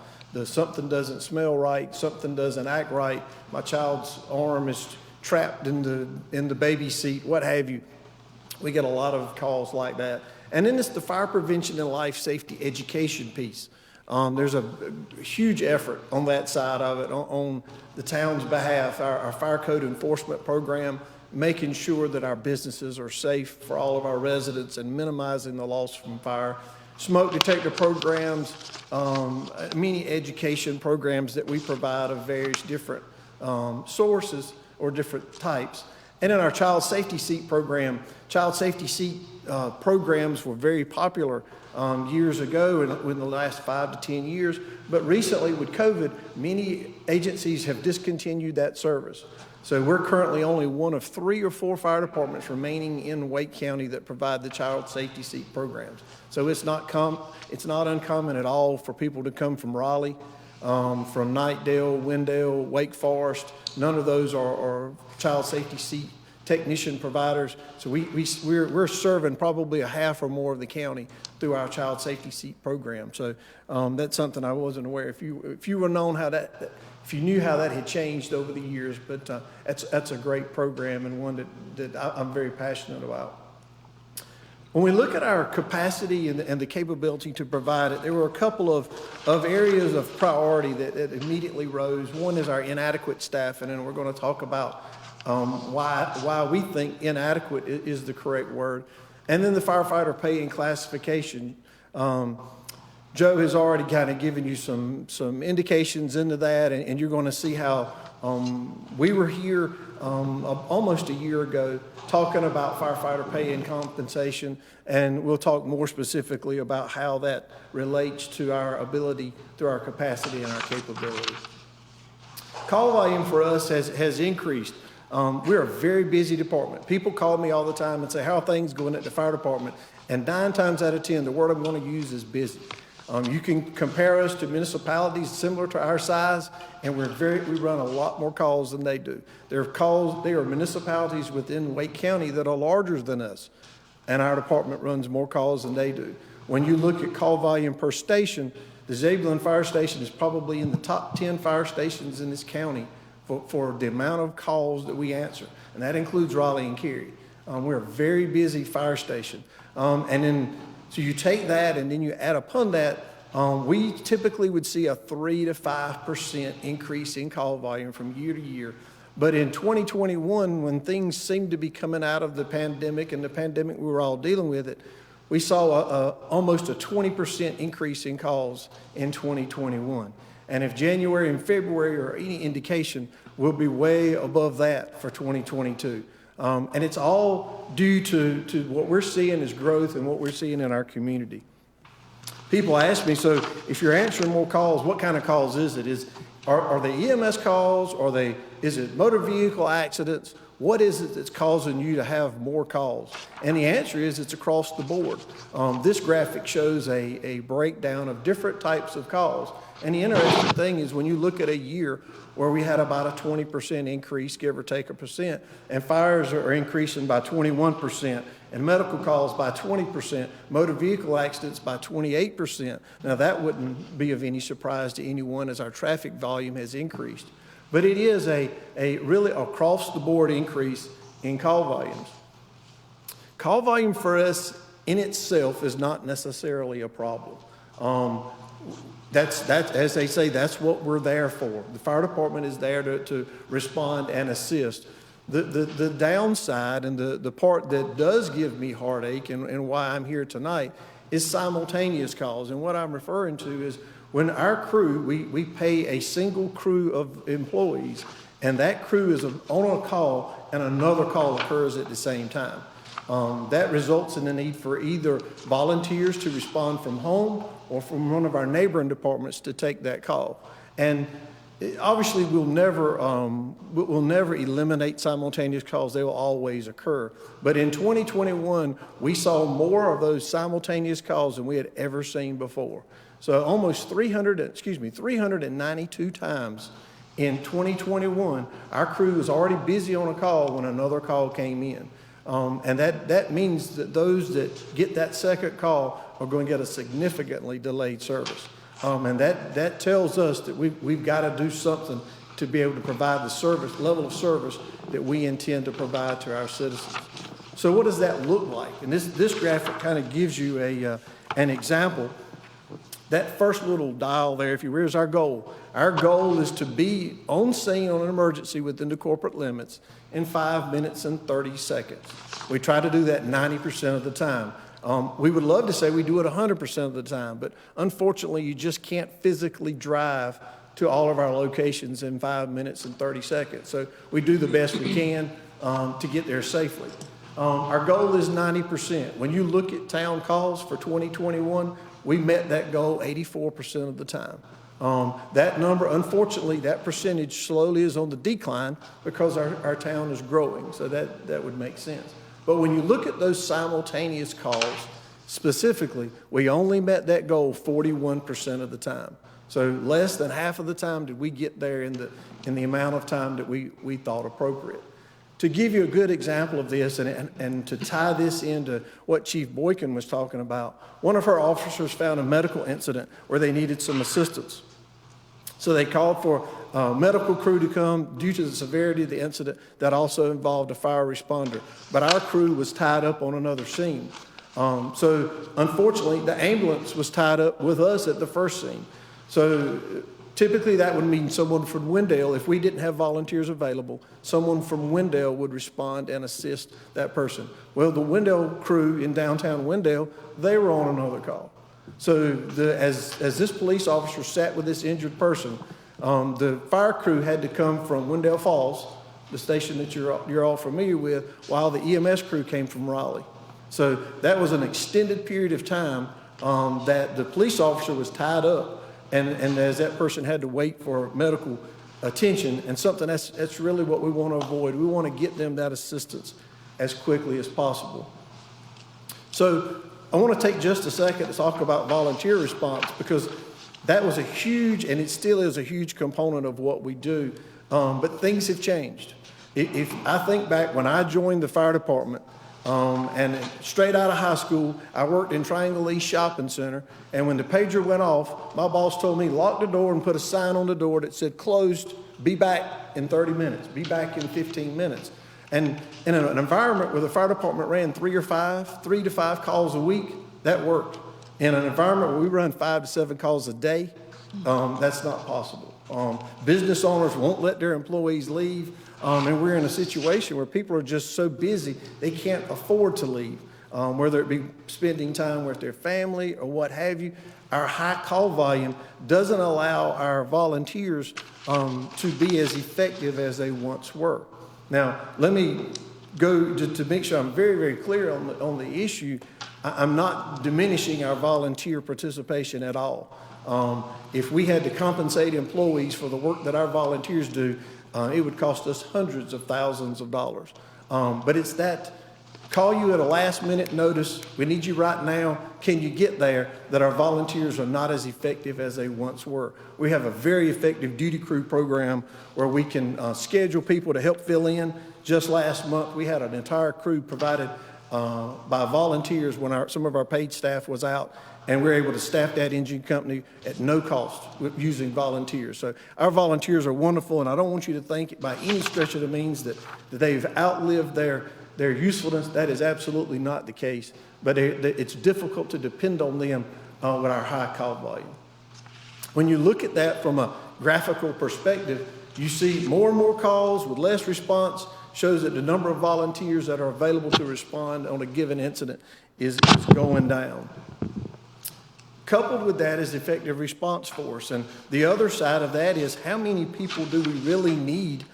Something doesn't smell right, something doesn't act right, my child's arm is trapped in the baby seat, what have you. We get a lot of calls like that. And then it's the fire prevention and life safety education piece. There's a huge effort on that side of it, on the town's behalf, our fire code enforcement program, making sure that our businesses are safe for all of our residents and minimizing the loss from fire. Smoke detector programs, many education programs that we provide of various different sources or different types. And in our child safety seat program, child safety seat programs were very popular years ago in the last 5 to 10 years. But recently with COVID, many agencies have discontinued that service. So we're currently only one of 3 or 4 fire departments remaining in Wake County that provide the child safety seat programs. So it's not uncommon at all for people to come from Raleigh, from Knightdale, Wendell, Wake Forest. None of those are child safety seat technician providers. So we're serving probably a half or more of the county through our child safety seat program. So that's something I wasn't aware. If you were known how that, if you knew how that had changed over the years, but that's a great program and one that I'm very passionate about. When we look at our capacity and the capability to provide it, there were a couple of areas of priority that immediately rose. One is our inadequate staffing, and we're going to talk about why we think inadequate is the correct word. And then the firefighter pay and classification. Joe has already kind of given you some indications into that, and you're going to see how we were here almost a year ago talking about firefighter pay and compensation, and we'll talk more specifically about how that relates to our ability, through our capacity and our capabilities. Call volume for us has increased. We're a very busy department. People call me all the time and say, how are things going at the fire department? And 9 times out of 10, the word I'm going to use is busy. You can compare us to municipalities similar to our size, and we run a lot more calls than they do. There are municipalities within Wake County that are larger than us, and our department runs more calls than they do. When you look at call volume per station, the Zebulon Fire Station is probably in the top 10 fire stations in this county for the amount of calls that we answer, and that includes Raleigh and Cary. We're a very busy fire station. So you take that and then you add upon that, we typically would see a 3 to 5% increase in call volume from year to year. But in 2021, when things seemed to be coming out of the pandemic, and the pandemic, we were all dealing with it, we saw almost a 20% increase in calls in 2021. And if January and February are any indication, we'll be way above that for 2022. And it's all due to what we're seeing as growth and what we're seeing in our community. People ask me, so if you're answering more calls, what kind of calls is it? Are they EMS calls? Is it motor vehicle accidents? What is it that's causing you to have more calls? And the answer is it's across the board. This graphic shows a breakdown of different types of calls. And the interesting thing is when you look at a year where we had about a 20% increase, give or take a percent, and fires are increasing by 21%, and medical calls by 20%, motor vehicle accidents by 28%. Now that wouldn't be of any surprise to anyone as our traffic volume has increased. But it is a really across the board increase in call volumes. Call volume for us in itself is not necessarily a problem. That's as they say, that's what we're there for. The fire department is there to respond and assist. The downside and the part that does give me heartache and why I'm here tonight is simultaneous calls. And what I'm referring to is when our crew, we pay a single crew of employees, and that crew is on a call and another call occurs at the same time. That results in the need for either volunteers to respond from home or from one of our neighboring departments to take that call. And obviously, we'll never eliminate simultaneous calls. They will always occur. But in 2021, we saw more of those simultaneous calls than we had ever seen before. So almost 392 times in 2021, our crew was already busy on a call when another call came in. And that means that those that get that second call are going to get a significantly delayed service. And that tells us that we've got to do something to be able to provide the level of service that we intend to provide to our citizens. So what does that look like? And this graphic kind of gives you an example. That first little dial there, if you will, is our goal. Our goal is to be on scene on an emergency within the corporate limits in 5 minutes and 30 seconds. We try to do that 90% of the time. We would love to say we do it 100% of the time, but unfortunately, you just can't physically drive to all of our locations in 5 minutes and 30 seconds. So we do the best we can to get there safely. Our goal is 90%. When you look at town calls for 2021, we met that goal 84% of the time. That number, unfortunately, that percentage slowly is on the decline because our town is growing, so that would make sense. But when you look at those simultaneous calls, specifically, we only met that goal 41% of the time. So less than half of the time did we get there in the amount of time that we thought appropriate. To give you a good example of this and to tie this into what Chief Boykin was talking about, one of her officers found a medical incident where they needed some assistance. So they called for a medical crew to come due to the severity of the incident that also involved a fire responder. But our crew was tied up on another scene. So unfortunately, the ambulance was tied up with us at the first scene. So typically that would mean someone from Wendell, if we didn't have volunteers available, someone from Wendell would respond and assist that person. Well, the Wendell crew in downtown Wendell, they were on another call. So as this police officer sat with this injured person, the fire crew had to come from Wendell Falls, the station that you're all familiar with, while the EMS crew came from Raleigh. So that was an extended period of time that the police officer was tied up, and as that person had to wait for medical attention, and something that's really what we want to avoid. We want to get them that assistance as quickly as possible. So I want to take just a second to talk about volunteer response, because that was a huge, and it still is a huge component of what we do, but things have changed. If I think back when I joined the fire department, and straight out of high school, I worked in Triangle East Shopping Center, and when the pager went off, my boss told me, lock the door and put a sign on the door that said, closed, be back in 30 minutes, be back in 15 minutes. And in an environment where the fire department ran 3 to 5 calls a week, that worked. In an environment where we run 5 to 7 calls a day, that's not possible. Business owners won't let their employees leave, and we're in a situation where people are just so busy they can't afford to leave, whether it be spending time with their family or what have you. Our high call volume doesn't allow our volunteers to be as effective as they once were. Now, let me go to make sure I'm very, very clear on the issue. I'm not diminishing our volunteer participation at all. If we had to compensate employees for the work that our volunteers do, it would cost us hundreds of thousands of dollars. But it's that call you at a last minute notice, we need you right now, can you get there, that our volunteers are not as effective as they once were. We have a very effective duty crew program where we can schedule people to help fill in. Just last month, we had an entire crew provided by volunteers when some of our paid staff was out, and we're able to staff that engine company at no cost using volunteers. So our volunteers are wonderful, and I don't want you to think by any stretch of the means that they've outlived their usefulness. That is absolutely not the case, but it's difficult to depend on them with our high call volume. When you look at that from a graphical perspective, you see more and more calls with less response, shows that the number of volunteers that are available to respond on a given incident is going down. Coupled with that is effective response force, and the other side of that is how many people do we really need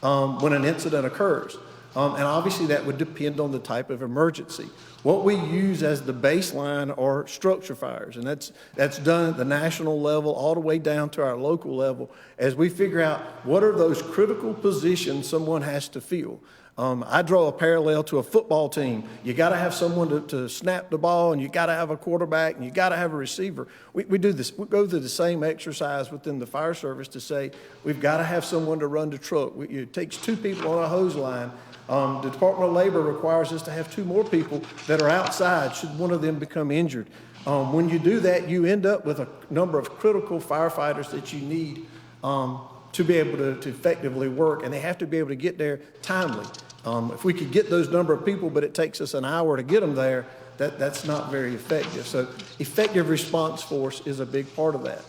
when an incident occurs? And obviously that would depend on the type of emergency. What we use as the baseline are structure fires, and that's done at the national level all the way down to our local level as we figure out what are those critical positions someone has to fill. I draw a parallel to a football team. You got to have someone to snap the ball, and you got to have a quarterback, and you got to have a receiver. We do this. We go through the same exercise within the fire service to say we've got to have someone to run the truck. It takes 2 people on a hose line. The Department of Labor requires us to have 2 more people that are outside should one of them become injured. When you do that, you end up with a number of critical firefighters that you need to be able to effectively work, and they have to be able to get there timely. If we could get those number of people, but it takes us an hour to get them there, that's not very effective. So effective response force is a big part of that.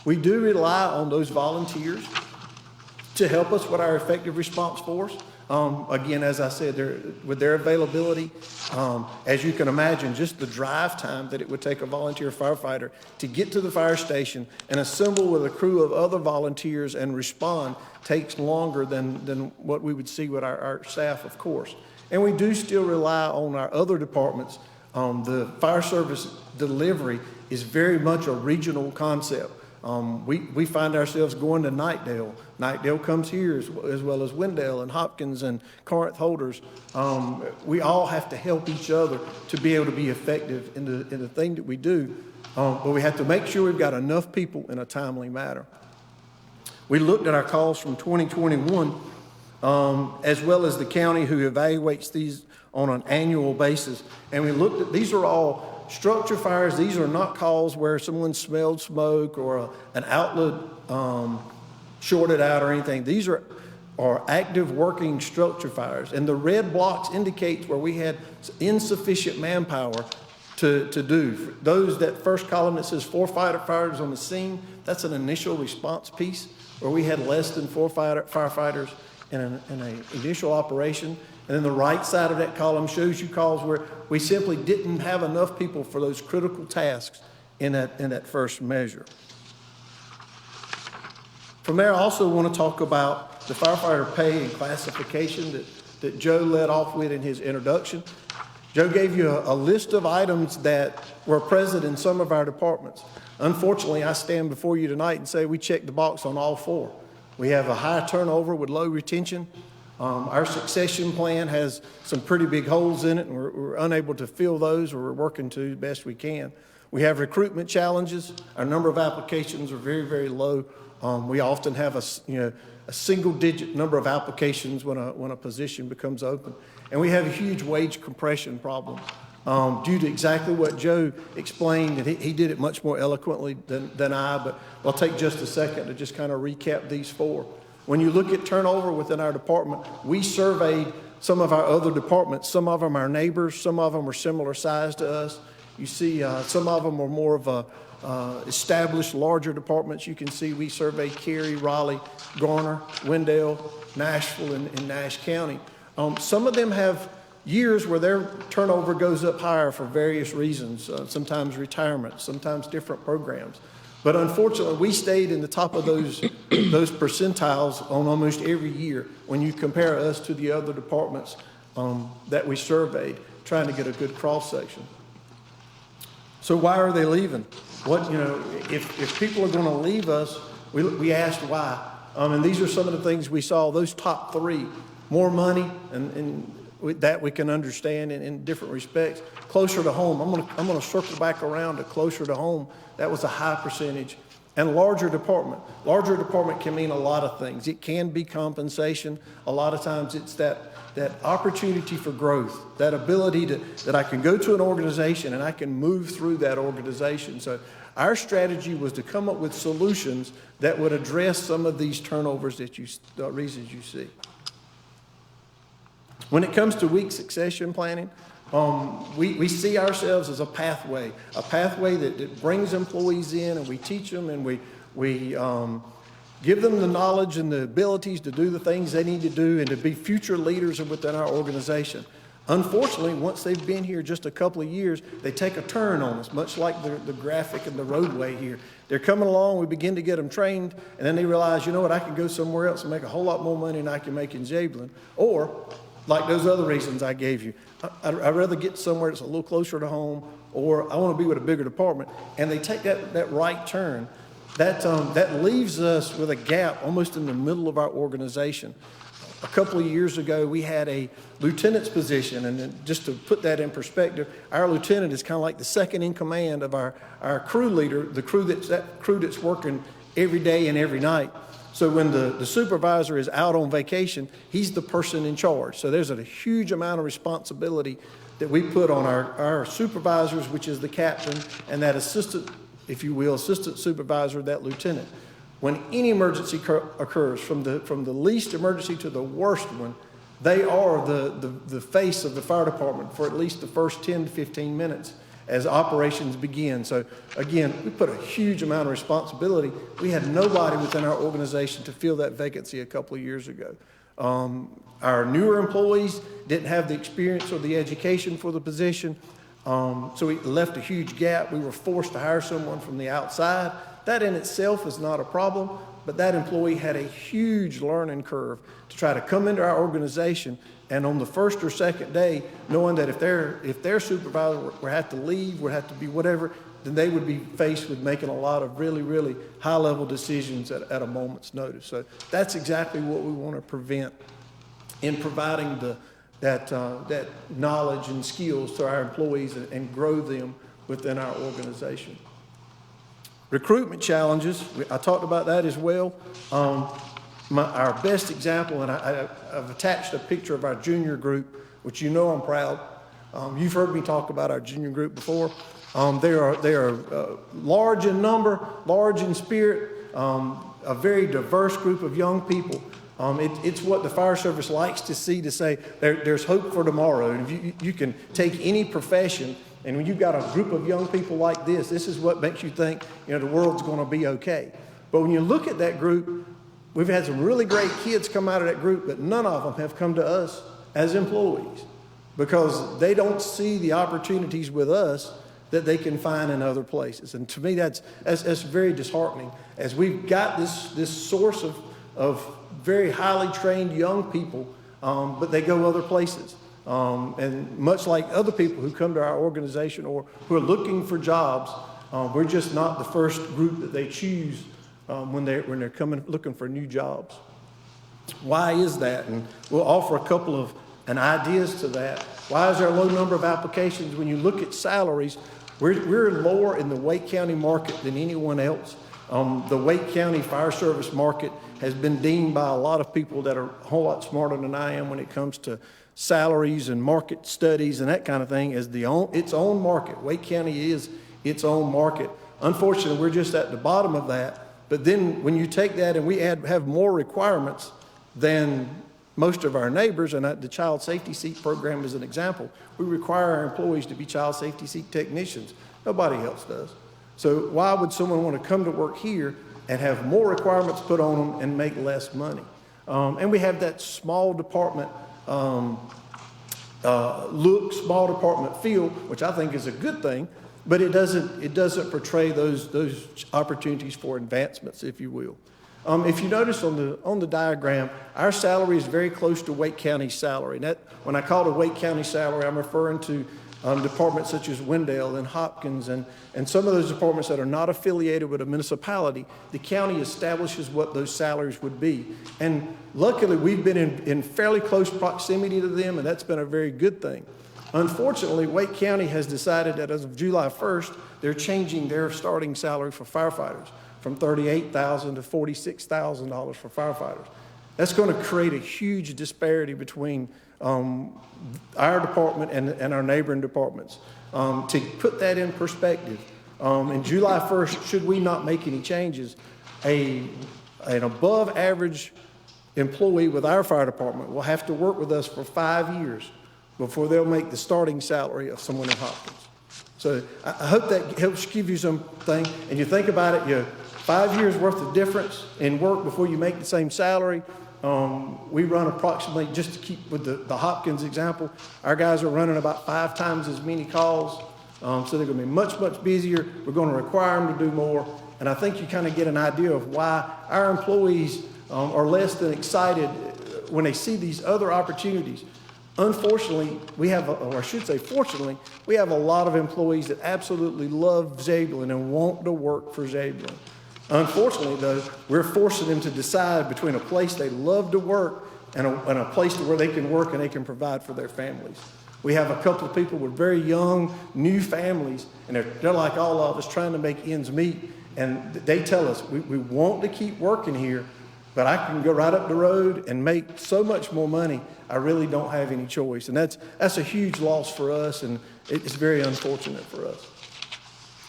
We do rely on those volunteers to help us with our effective response force. Again, as I said, with their availability, as you can imagine, just the drive time that it would take a volunteer firefighter to get to the fire station and assemble with a crew of other volunteers and respond takes longer than what we would see with our staff, of course. And we do still rely on our other departments. The fire service delivery is very much a regional concept. We find ourselves going to Knightdale. Knightdale comes here as well as Wendell and Hopkins and Corinth Holders. We all have to help each other to be able to be effective in the thing that we do. But we have to make sure we've got enough people in a timely manner. We looked at our calls from 2021, as well as the county who evaluates these on an annual basis. And we looked at, these are all structure fires. These are not calls where someone smelled smoke or an outlet shorted out or anything. These are active working structure fires. And the red blocks indicate where we had insufficient manpower to do. For those, that first column that says 4 firefighters on the scene, that's an initial response piece where we had less than 4 firefighters in an initial operation. And then the right side of that column shows you calls where we simply didn't have enough people for those critical tasks in that first measure. From there, I also want to talk about the firefighter pay and classification that Joe led off with in his introduction. Joe gave you a list of items that were present in some of our departments. Unfortunately, I stand before you tonight and say we checked the box on all 4. We have a high turnover with low retention. Our succession plan has some pretty big holes in it, and we're unable to fill those, or we're working to the best we can. We have recruitment challenges. Our number of applications are very, very low. We often have a single-digit number of applications when a position becomes open, and we have a huge wage compression problem due to exactly what Joe explained, and he did it much more eloquently than I. But I'll take just a second to just kind of recap these 4. When you look at turnover within our department, we surveyed some of our other departments. Some of them are neighbors. Some of them are similar size to us. You see, some of them are more of established, larger departments. You can see we surveyed Cary, Raleigh, Garner, Wendell, Nashville, and Nash County. Some of them have years where their turnover goes up higher for various reasons, sometimes retirement, sometimes different programs. But unfortunately, we stayed in the top of those percentiles on almost every year when you compare us to the other departments that we surveyed, trying to get a good cross-section. So why are they leaving? If people are going to leave us, we asked why. And these are some of the things we saw, those top 3. More money, and that we can understand in different respects. Closer to home, I'm going to circle back around to closer to home. That was a high percentage. And larger department. Larger department can mean a lot of things. It can be compensation. A lot of times it's that opportunity for growth, that ability that I can go to an organization and I can move through that organization. So our strategy was to come up with solutions that would address some of these turnovers the reasons you see. When it comes to weak succession planning, we see ourselves as a pathway that brings employees in, and we teach them, and we give them the knowledge and the abilities to do the things they need to do and to be future leaders within our organization. Unfortunately, once they've been here just a couple of years, they take a turn on us, much like the graphic and the roadway here. They're coming along, we begin to get them trained, and then they realize, you know what, I can go somewhere else and make a whole lot more money than I can make in Javelin. Or like those other reasons I gave you. I'd rather get somewhere that's a little closer to home, or I want to be with a bigger department, and they take that right turn. That leaves us with a gap almost in the middle of our organization. A couple of years ago, we had a lieutenant's position, and then just to put that in perspective, our lieutenant is kind of like the second in command of our crew leader, that crew that's working every day and every night. So when the supervisor is out on vacation, he's the person in charge. So there's a huge amount of responsibility that we put on our supervisors, which is the captain, and that assistant, if you will, assistant supervisor, that lieutenant. When any emergency occurs, from the least emergency to the worst one, they are the face of the fire department for at least the first 10 to 15 minutes as operations begin. So again, we put a huge amount of responsibility. We had nobody within our organization to fill that vacancy a couple of years ago. Our newer employees didn't have the experience or the education for the position, so we left a huge gap. We were forced to hire someone from the outside. That in itself is not a problem, but that employee had a huge learning curve to try to come into our organization, and on the first or second day, knowing that if their supervisor would have to leave, would have to be whatever, then they would be faced with making a lot of really, really high-level decisions at a moment's notice. So that's exactly what we want to prevent in providing that knowledge and skills to our employees and grow them within our organization. Recruitment challenges, I talked about that as well. Our best example, and I've attached a picture of our junior group, which you know I'm proud. You've heard me talk about our junior group before. They are large in number, large in spirit, a very diverse group of young people. It's what the fire service likes to see, to say there's hope for tomorrow. And if you can take any profession, and when you've got a group of young people like this is what makes you think, the world's going to be okay. But when you look at that group, we've had some really great kids come out of that group, but none of them have come to us as employees because they don't see the opportunities with us that they can find in other places. And to me, that's very disheartening, as we've got this source of very highly trained young people, but they go other places. And much like other people who come to our organization or who are looking for jobs, we're just not the first group that they choose when they're coming looking for new jobs. Why is that? And we'll offer a couple of ideas to that. Why is there a low number of applications? When you look at salaries, we're lower in the Wake County market than anyone else. The Wake County Fire Service market has been deemed by a lot of people that are a whole lot smarter than I am when it comes to salaries and market studies and that kind of thing as its own market. Wake County is its own market. Unfortunately, we're just at the bottom of that. But then when you take that and we have more requirements than most of our neighbors, and the child safety seat program is an example, we require our employees to be child safety seat technicians. Nobody else does. So why would someone want to come to work here and have more requirements put on them and make less money? And we have that small department small department feel, which I think is a good thing, but it doesn't portray those opportunities for advancements, if you will. If you notice on the diagram, our salary is very close to Wake County's salary. And when I call it Wake County salary, I'm referring to departments such as Wendell and Hopkins and some of those departments that are not affiliated with a municipality. The county establishes what those salaries would be. And luckily, we've been in fairly close proximity to them, and that's been a very good thing. Unfortunately, Wake County has decided that as of July 1st, they're changing their starting salary for firefighters from $38,000 to $46,000 for firefighters. That's going to create a huge disparity between our department and our neighboring departments. To put that in perspective, in July 1st, should we not make any changes, an above average employee with our fire department will have to work with us for 5 years before they'll make the starting salary of someone in Hopkins. So I hope that helps give you something, and you think about it, 5 years worth of difference in work before you make the same salary. We run approximately, just to keep with the Hopkins example, our guys are running about 5 times as many calls. So they're going to be much, much busier. We're going to require them to do more. And I think you kind of get an idea of why our employees are less than excited when they see these other opportunities. Unfortunately, or I should say fortunately, we have a lot of employees that absolutely love Zebulon and want to work for Zebulon. Unfortunately, though, we're forcing them to decide between a place they love to work and a place where they can work and they can provide for their families. We have a couple of people with very young, new families, and they're like all of us trying to make ends meet. And they tell us, we want to keep working here, but I can go right up the road and make so much more money, I really don't have any choice. And that's a huge loss for us, and it's very unfortunate for us.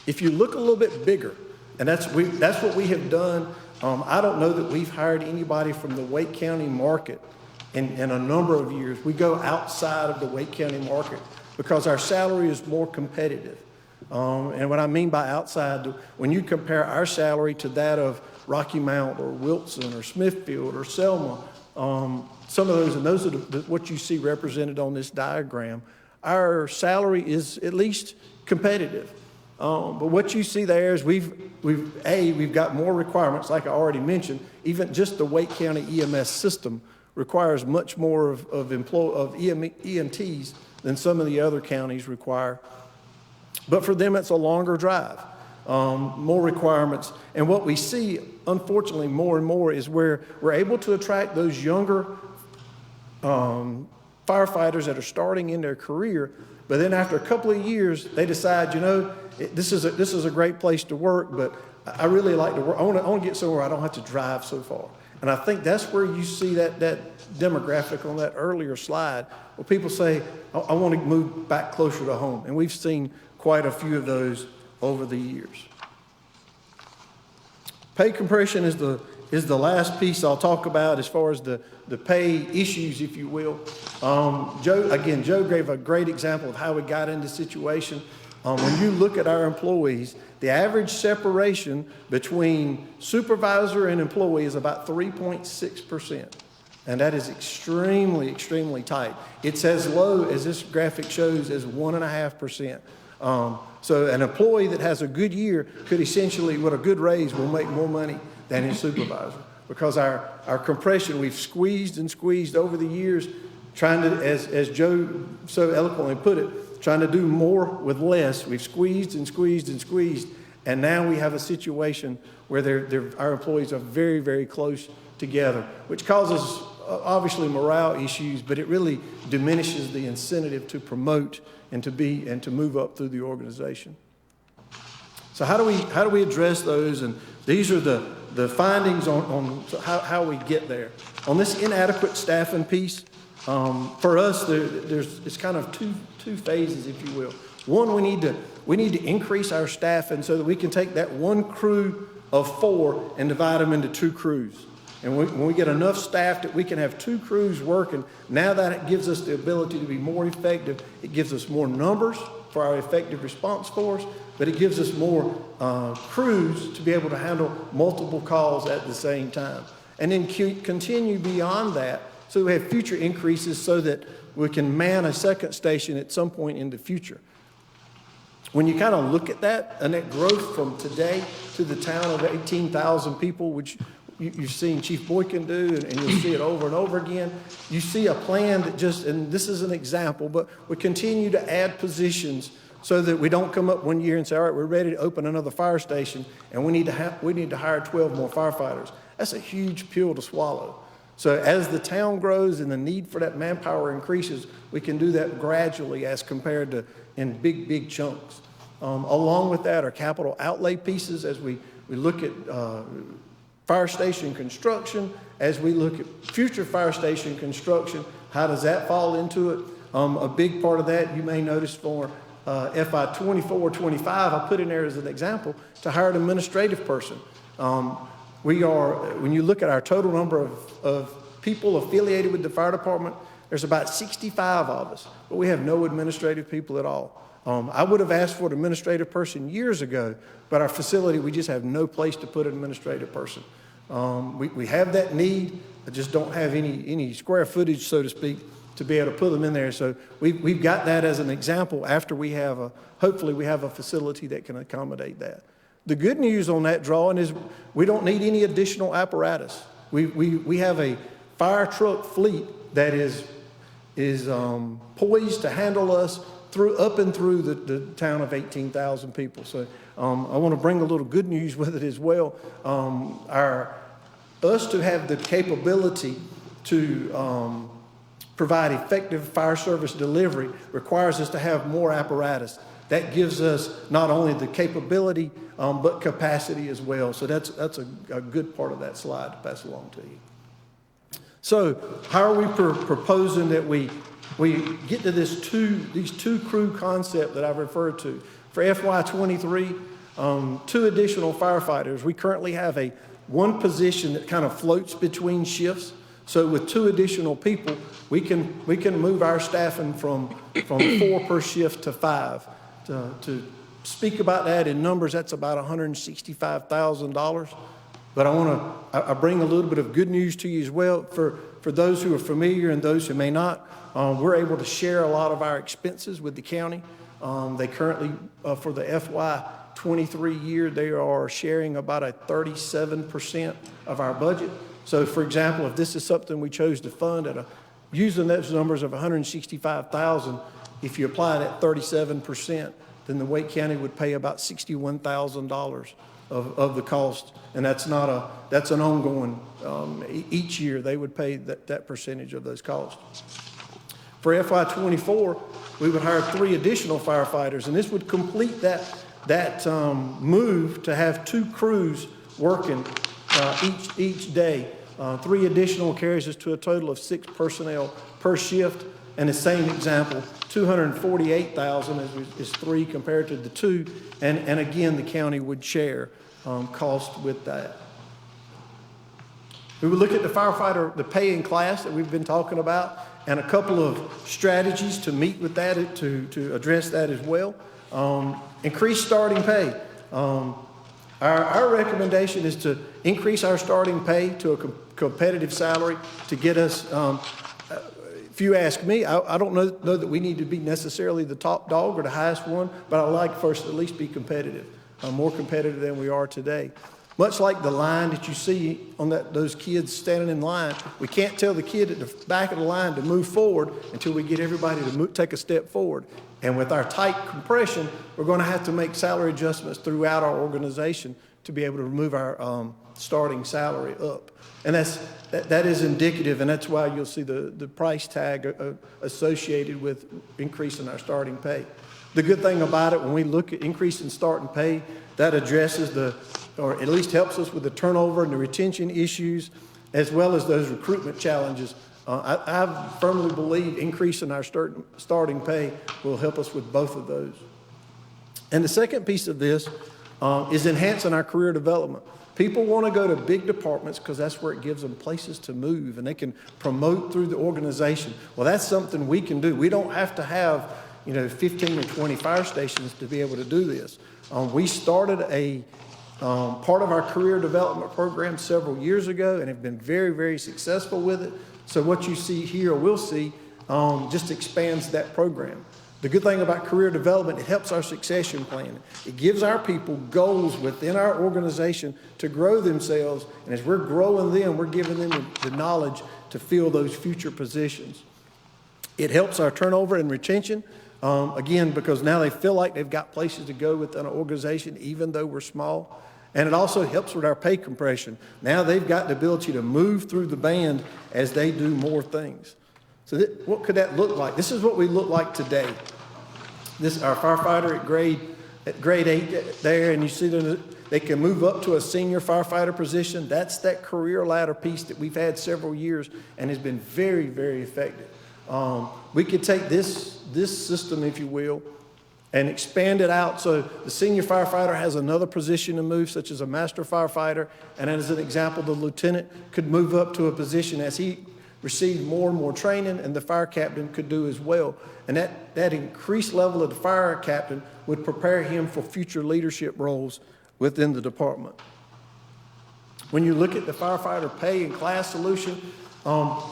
If you look a little bit bigger, and that's what we have done, I don't know that we've hired anybody from the Wake County market in a number of years. We go outside of the Wake County market because our salary is more competitive. And what I mean by outside, when you compare our salary to that of Rocky Mount or Wilson or Smithfield or Selma, some of those, and those are what you see represented on this diagram, our salary is at least competitive. But what you see there is we've got more requirements, like I already mentioned. Even just the Wake County EMS system requires much more of EMTs than some of the other counties require. But for them, it's a longer drive, more requirements. And what we see, unfortunately, more and more is where we're able to attract those younger firefighters that are starting in their career, but then after a couple of years, they decide, this is a great place to work, but I really like to work. I want to get somewhere I don't have to drive so far. And I think that's where you see that demographic on that earlier slide, where people say, I want to move back closer to home. And we've seen quite a few of those over the years. Pay compression is the last piece I'll talk about as far as the pay issues, if you will. Joe gave a great example of how we got into the situation. When you look at our employees, the average separation between supervisor and employee is about 3.6%. And that is extremely, extremely tight. It's as low as this graphic shows as 1.5%. So an employee that has a good year could essentially, with a good raise, will make more money than his supervisor. Because our compression, we've squeezed and squeezed over the years, trying to, as Joe so eloquently put it, trying to do more with less. We've squeezed and squeezed and squeezed, and now we have a situation where our employees are very, very close together, which causes obviously morale issues, but it really diminishes the incentive to promote and to move up through the organization. So how do we address those? And these are the findings on how we get there. On this inadequate staffing piece, for us, it's kind of two phases, if you will. One, we need to increase our staffing so that we can take that one crew of 4 and divide them into 2 crews. And when we get enough staff that we can have 2 crews working, now that gives us the ability to be more effective. It gives us more numbers for our effective response force, but it gives us more crews to be able to handle multiple calls at the same time. And then continue beyond that so we have future increases so that we can man a second station at some point in the future. When you kind of look at that and that growth from today to the town of 18,000 people, which you've seen Chief Boykin do, and you'll see it over and over again. You see a plan that and this is an example, but we continue to add positions so that we don't come up one year and say, all right, we're ready to open another fire station, and we need to hire 12 more firefighters. That's a huge pill to swallow. So as the town grows and the need for that manpower increases, we can do that gradually as compared to in big, big chunks. Along with that are capital outlay pieces as we look at fire station construction, as we look at future fire station construction, how does that fall into it? A big part of that you may notice for FY 24-25, I put in there as an example, to hire an administrative person. When you look at our total number of people affiliated with the fire department, there's about 65 of us, but we have no administrative people at all. I would have asked for an administrative person years ago, but our facility, we just have no place to put an administrative person. We have that need, I just don't have any square footage, so to speak, to be able to put them in there. So we've got that as an example after hopefully we have a facility that can accommodate that. The good news on that drawing is we don't need any additional apparatus. We have a fire truck fleet that is poised to handle us up and through the town of 18,000 people. So I want to bring a little good news with it as well. Us to have the capability to provide effective fire service delivery requires us to have more apparatus. That gives us not only the capability, but capacity as well. So that's a good part of that slide to pass along to you. So how are we proposing that we get to these two crew concept that I've referred to? For FY23, 2 additional firefighters. We currently have one position that kind of floats between shifts. So with 2 additional people, we can move our staffing from 4 per shift to 5. To speak about that in numbers, that's about $165,000. But I bring a little bit of good news to you as well. For those who are familiar and those who may not, we're able to share a lot of our expenses with the county. They currently, for the FY23 year, they are sharing about a 37% of our budget. So for example, if this is something we chose to fund using those numbers of $165,000, if you apply that 37%, then the Wake County would pay about $61,000 of the cost. And that's an ongoing, each year they would pay that percentage of those costs. For FY24, we would hire 3 additional firefighters, and this would complete that move to have 2 crews working each day. 3 additional carries us to a total of 6 personnel per shift. And the same example, $248,000 is 3 compared to the 2. And again, the county would share cost with that. We would look at the pay in class that we've been talking about, and a couple of strategies to meet with that, to address that as well. Increase starting pay. Our recommendation is to increase our starting pay to a competitive salary to get us, if you ask me, I don't know that we need to be necessarily the top dog or the highest one, but I'd like for us to at least be competitive, more competitive than we are today. Much like the line that you see on those kids standing in line, we can't tell the kid at the back of the line to move forward until we get everybody to take a step forward. And with our tight compression, we're going to have to make salary adjustments throughout our organization to be able to move our starting salary up. And that is indicative, and that's why you'll see the price tag associated with increasing our starting pay. The good thing about it, when we look at increasing starting pay, that addresses or at least helps us with the turnover and the retention issues, as well as those recruitment challenges. I firmly believe increasing our starting pay will help us with both of those. And the second piece of this is enhancing our career development. People want to go to big departments because that's where it gives them places to move and they can promote through the organization. Well, that's something we can do. We don't have to have 15 or 20 fire stations to be able to do this. We started a part of our career development program several years ago and have been very, very successful with it. So what you see here, or will see, just expands that program. The good thing about career development, it helps our succession planning. It gives our people goals within our organization to grow themselves. And as we're growing them, we're giving them the knowledge to fill those future positions. It helps our turnover and retention. Again, because now they feel like they've got places to go within an organization, even though we're small. And it also helps with our pay compression. Now they've got the ability to move through the band as they do more things. So what could that look like? This is what we look like today. Our firefighter at grade 8 there, and you see they can move up to a senior firefighter position. That's that career ladder piece that we've had several years and has been very, very effective. We could take this system, if you will, and expand it out so the senior firefighter has another position to move, such as a master firefighter. And as an example, the lieutenant could move up to a position as he received more and more training, and the fire captain could do as well. And that increased level of the fire captain would prepare him for future leadership roles within the department. When you look at the firefighter pay and class solution,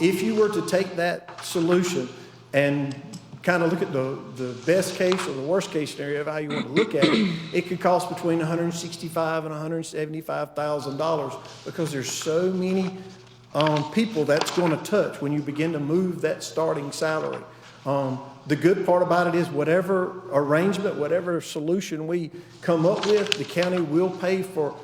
if you were to take that solution and kind of look at the best case or the worst case scenario of how you want to look at it, it could cost between $165,000 and $175,000 because there's so many people that's going to touch when you begin to move that starting salary. The good part about it is whatever arrangement, whatever solution we come up with, the county will pay for,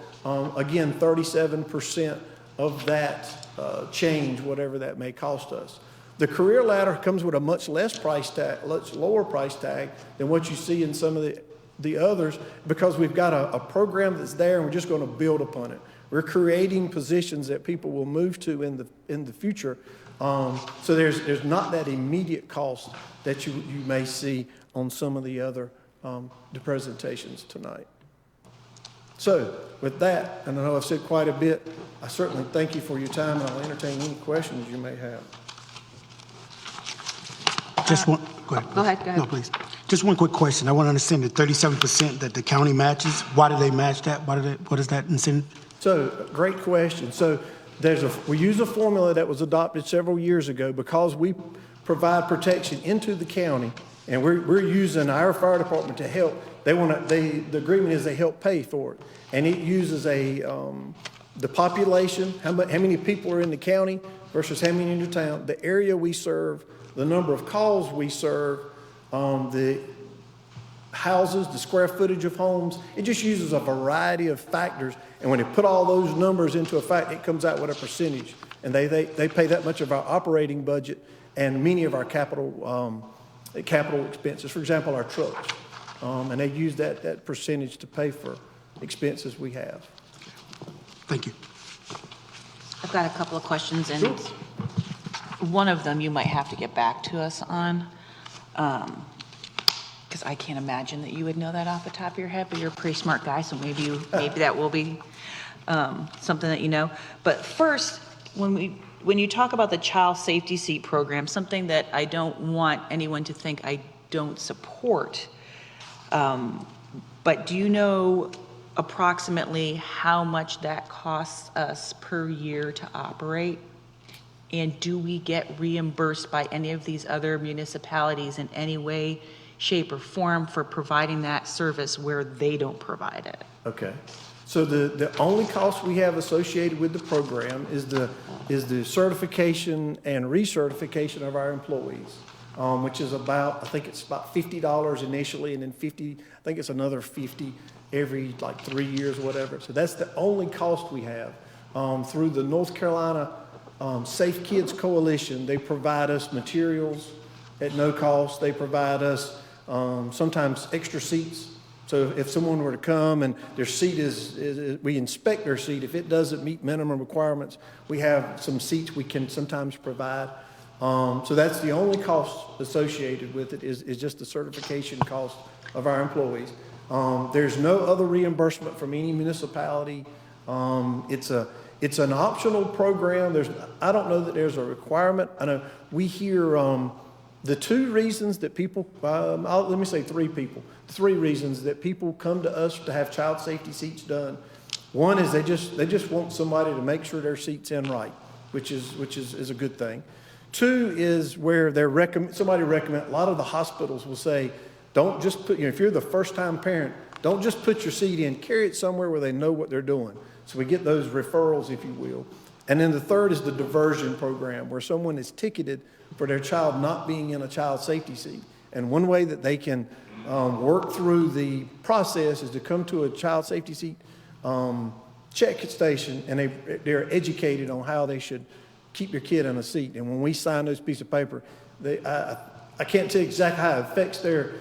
again, 37% of that change, whatever that may cost us. The career ladder comes with a much less price tag, much lower price tag than what you see in some of the others, because we've got a program that's there and we're just going to build upon it. We're creating positions that people will move to in the future. So there's not that immediate cost that you may see on some of the other the presentations tonight. So with that, and I know I've said quite a bit, I certainly thank you for your time, and I'll entertain any questions you may have. Just one, go ahead. Go ahead. No, please. Just one quick question. I want to understand the 37% that the county matches. Why do they match that? What is that incentive? So, great question. So we use a formula that was adopted several years ago because we provide protection into the county, and we're using our fire department to help. The agreement is they help pay for it, and it uses the population, how many people are in the county versus how many in your town, the area we serve, the number of calls we serve, the houses, the square footage of homes. It just uses a variety of factors, and when you put all those numbers into effect, it comes out with a percentage, and they pay that much of our operating budget and many of our capital expenses. For example, our trucks, and they use that percentage to pay for expenses we have. Thank you. I've got a couple of questions, and one of them you might have to get back to us on, because I can't imagine that you would know that off the top of your head, but you're a pretty smart guy, so maybe that will be something that you know. But first, when you talk about the child safety seat program, something that I don't want anyone to think I don't support, but do you know approximately how much that costs us per year to operate? And do we get reimbursed by any of these other municipalities in any way, shape, or form for providing that service where they don't provide it? Okay. So the only cost we have associated with the program is the certification and recertification of our employees, which is I think it's about $50 initially, and then I think it's another $50 every like 3 years or whatever. So that's the only cost we have. Through the North Carolina Safe Kids Coalition, they provide us materials at no cost. They provide us sometimes extra seats. So if someone were to come and their seat we inspect their seat. If it doesn't meet minimum requirements, we have some seats we can sometimes provide. So that's the only cost associated with it is just the certification cost of our employees. There's no other reimbursement from any municipality. It's an optional program. I don't know that there's a requirement. I know we hear the two reasons that people, let me say three reasons that people come to us to have child safety seats done. One is they just want somebody to make sure their seat's in right, which is a good thing. Two is where somebody recommend, a lot of the hospitals will say, don't just put, if you're the first time parent, don't just put your seat in, carry it somewhere where they know what they're doing. So we get those referrals, if you will. And then the third is the diversion program, where someone is ticketed for their child not being in a child safety seat. And one way that they can work through the process is to come to a child safety seat check station, and they're educated on how they should keep your kid in a seat. And when we sign those pieces of paper, I can't tell you exactly how it affects their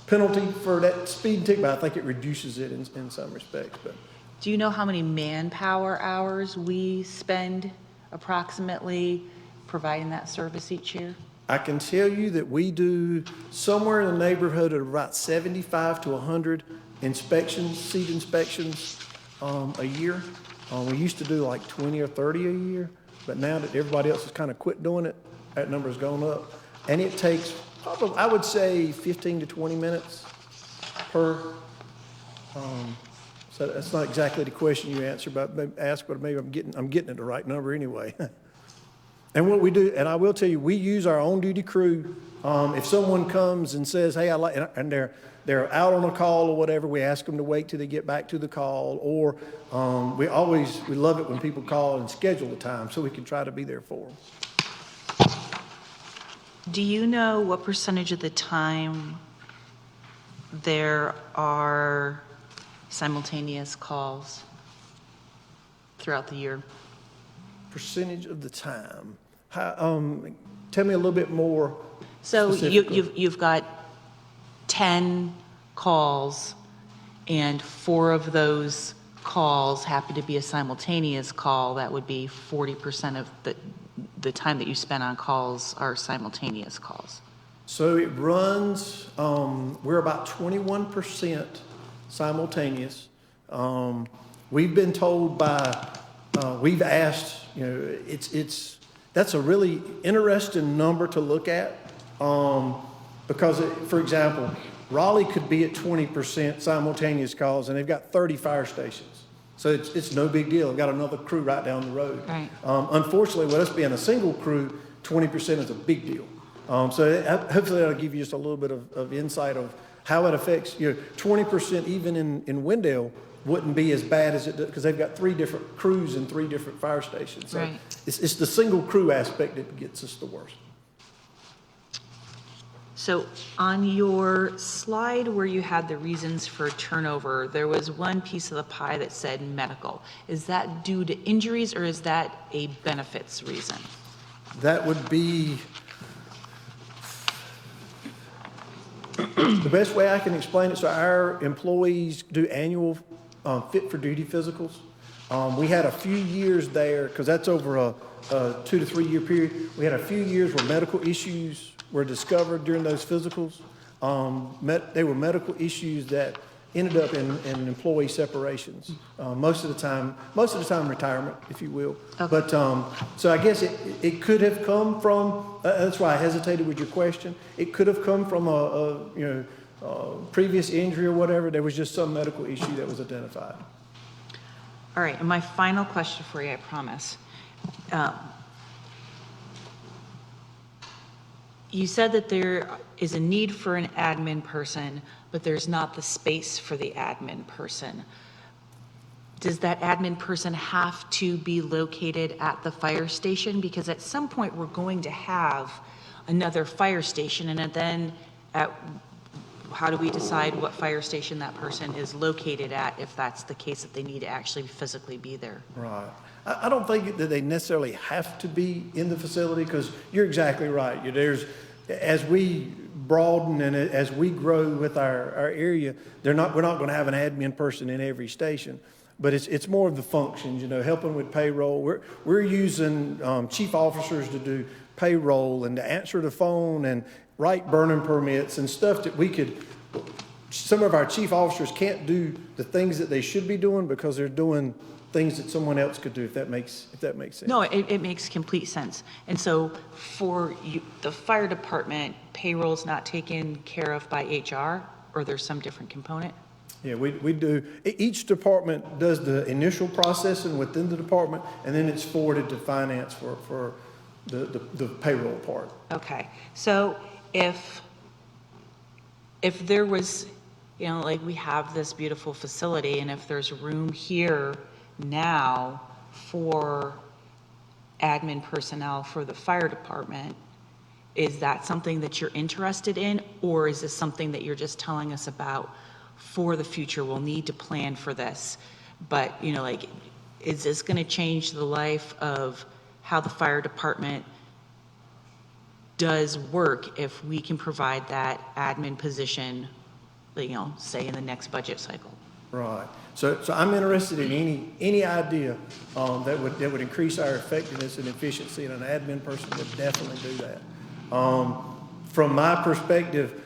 penalty for that speed ticket, but I think it reduces it in some respects. But Do you know how many manpower hours we spend approximately providing that service each year? I can tell you that we do somewhere in the neighborhood of about 75 to 100 seat inspections a year. We used to do like 20 or 30 a year, but now that everybody else has kind of quit doing it, that number's gone up. And it takes probably, I would say, 15 to 20 minutes per. So that's not exactly the question you asked, but maybe I'm getting it the right number anyway. And what we do, and I will tell you, we use our own duty crew. If someone comes and says, hey, and they're out on a call or whatever, we ask them to wait till they get back to the call. Or we love it when people call and schedule the time so we can try to be there for them. Do you know what percentage of the time there are simultaneous calls throughout the year? Percentage of the time. Tell me a little bit more. So specifically. you've got 10 calls, and 4 of those calls happen to be a simultaneous call. That would be 40% of the time that you spend on calls are simultaneous calls. So it runs, we're about 21% simultaneous. We've been told we've asked, that's a really interesting number to look at. Because, for example, Raleigh could be at 20% simultaneous calls, and they've got 30 fire stations. So it's no big deal. They've got another crew right down the road. Right. Unfortunately, with us being a single crew, 20% is a big deal. So hopefully that'll give you just a little bit of insight of how it affects, 20% even in Wendell wouldn't be as bad as it does, because they've got 3 different crews and 3 different fire stations. So Right. it's the single crew aspect that gets us the worst. So on your slide where you had the reasons for turnover, there was one piece of the pie that said medical. Is that due to injuries, or is that a benefits reason? That would be, the best way I can explain it, so our employees do annual fit for duty physicals. We had a few years there, because that's over a 2 to 3 year period. We had a few years where medical issues were discovered during those physicals. They were medical issues that ended up in employee separations. Most of the time retirement, if you will. Okay. But so I guess it could have come from. That's why I hesitated with your question. It could have come from a previous injury or whatever. There was just some medical issue that was identified. All right, and my final question for you, I promise. You said that there is a need for an admin person, but there's not the space for the admin person. Does that admin person have to be located at the fire station? Because at some point, we're going to have another fire station, and then how do we decide what fire station that person is located at if that's the case, that they need to actually physically be there? Right. I don't think that they necessarily have to be in the facility, because you're exactly right. As we broaden and as we grow with our area, we're not going to have an admin person in every station, but it's more of the functions, helping with payroll. We're using chief officers to do payroll and to answer the phone and write burning permits and stuff that some of our chief officers can't do the things that they should be doing because they're doing things that someone else could do, if that makes sense. No, it makes complete sense. And so for you, the fire department, payroll's not taken care of by HR, or there's some different component? Yeah, we do. Each department does the initial processing within the department, and then it's forwarded to finance for the payroll part. Okay, so if there was, like we have this beautiful facility, and if there's room here now for admin personnel for the fire department, is that something that you're interested in, or is this something that you're just telling us about for the future? We'll need to plan for this, but is this going to change the life of how the fire department does work if we can provide that admin position, say in the next budget cycle? Right. So I'm interested in any idea that would increase our effectiveness and efficiency, and an admin person would definitely do that. From my perspective,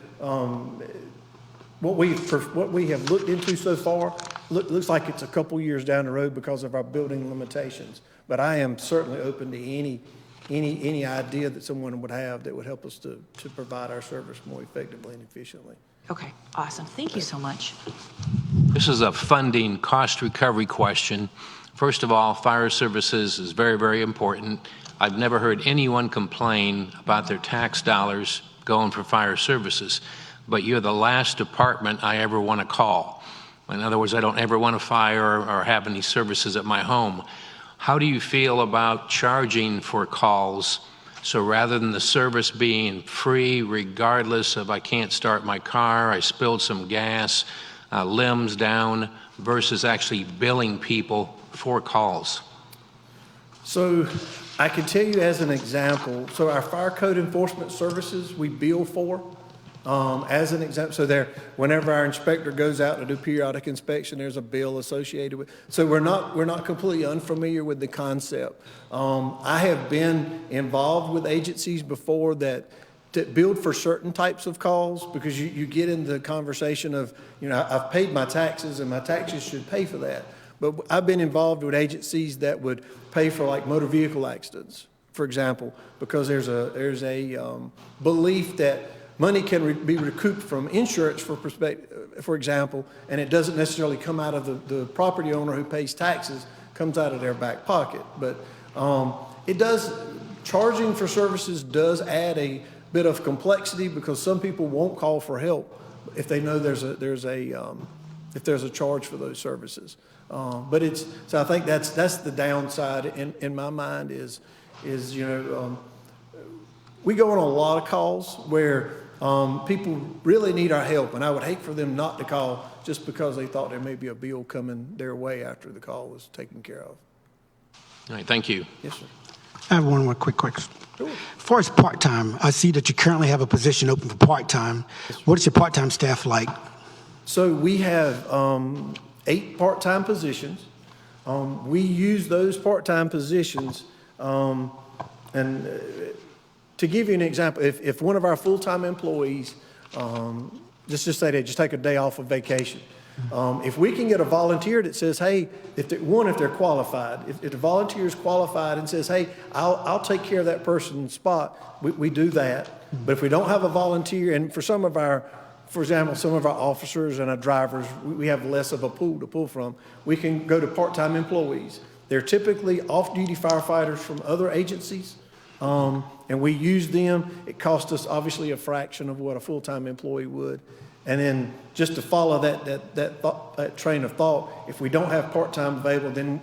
what we have looked into so far looks like it's a couple years down the road because of our building limitations. But I am certainly open to any idea that someone would have that would help us to provide our service more effectively and efficiently. Okay, awesome. Thank you so much. This is a funding cost recovery question. First of all, fire services is very, very important. I've never heard anyone complain about their tax dollars going for fire services, but you're the last department I ever want to call. In other words, I don't ever want to fire or have any services at my home. How do you feel about charging for calls? So rather than the service being free, regardless of I can't start my car, I spilled some gas, limbs down, versus actually billing people for calls? So I can tell you as an example, so our fire code enforcement services we bill for, as an example. So there, whenever our inspector goes out to do periodic inspection, there's a bill associated with. So we're not completely unfamiliar with the concept. I have been involved with agencies before that build for certain types of calls, because you get into the conversation of, I've paid my taxes and my taxes should pay for that. But I've been involved with agencies that would pay for like motor vehicle accidents, for example, because there's a belief that money can be recouped from insurance for example, and it doesn't necessarily come out of the property owner who pays taxes, comes out of their back pocket. But charging for services does add a bit of complexity, because some people won't call for help if they know there's a charge for those services. So I think that's the downside in my mind is we go on a lot of calls where people really need our help, and I would hate for them not to call just because they thought there may be a bill coming their way after the call was taken care of. All right, thank you. Yes, sir. I have one more quick question. As far as part-time, I see that you currently have a position open for part-time. What is your part-time staff like? So we have 8 part-time positions. We use those part-time positions, and to give you an example, if one of our full-time employees, let's just say they just take a day off of vacation, if we can get a volunteer that says, hey, if they're qualified, if the volunteer is qualified and says, hey, I'll take care of that person's spot, we do that. But if we don't have a volunteer, and for example, some of our officers and our drivers, we have less of a pool to pull from, we can go to part-time employees. They're typically off-duty firefighters from other agencies, and we use them. It costs us obviously a fraction of what a full-time employee would. And then just to follow that train of thought, if we don't have part-time available, then